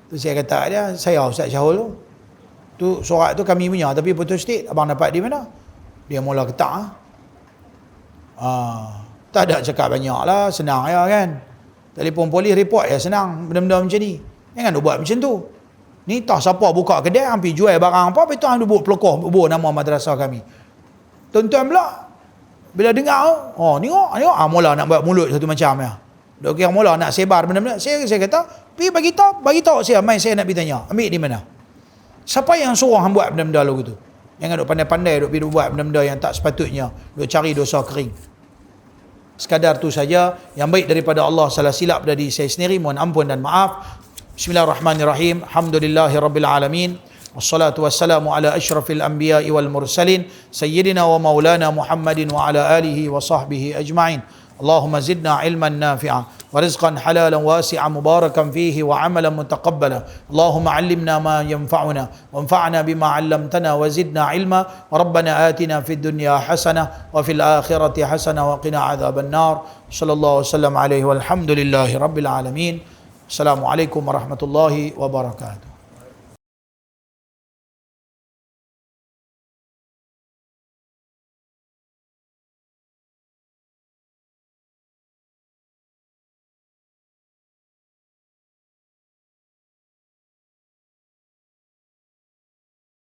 Tu saya kata dia, saya Ustaz Syahul tu. Tu surat tu kami punya tapi photo state abang dapat di mana? Dia mula ketak tak ada cakap banyak lah, senang ya kan. Telefon polis report ya senang, benda-benda macam ni. Jangan buat macam tu. Ni tak siapa buka kedai hampir jual barang apa, betul hang buat pelokoh buat nama madrasah kami. Tuan-tuan pula bila dengar tengok mula nak buat mulut satu macam ya. Dok kira mula nak sebar benda-benda. Saya kata, "Pi bagi tahu saya, mai saya nak pergi tanya. Ambil di mana?" Siapa yang suruh hang buat benda-benda lagu tu? Jangan duk pandai-pandai duk pergi buat benda-benda yang tak sepatutnya, duk cari dosa kering. Sekadar tu saja, yang baik daripada Allah, salah silap dari saya sendiri, mohon ampun dan maaf. Bismillahirrahmanirrahim. Alhamdulillahirabbil alamin. Wassalatu wassalamu ala asyrafil anbiya'i wal mursalin sayyidina wa maulana Muhammadin wa ala alihi wa sahbihi ajma'in. اللهم زدنا علما نافعا ورزقا حلالا واسعا مباركا فيه وعملا متقبلا اللهم علمنا ما ينفعنا وانفعنا بما علمتنا وزدنا علما وربنا آتنا في الدنيا حسنة وفي الآخرة حسنة وقنا عذاب النار صلى الله وسلم عليه والحمد لله رب العالمين. السلام عليكم ورحمة الله وبركاته.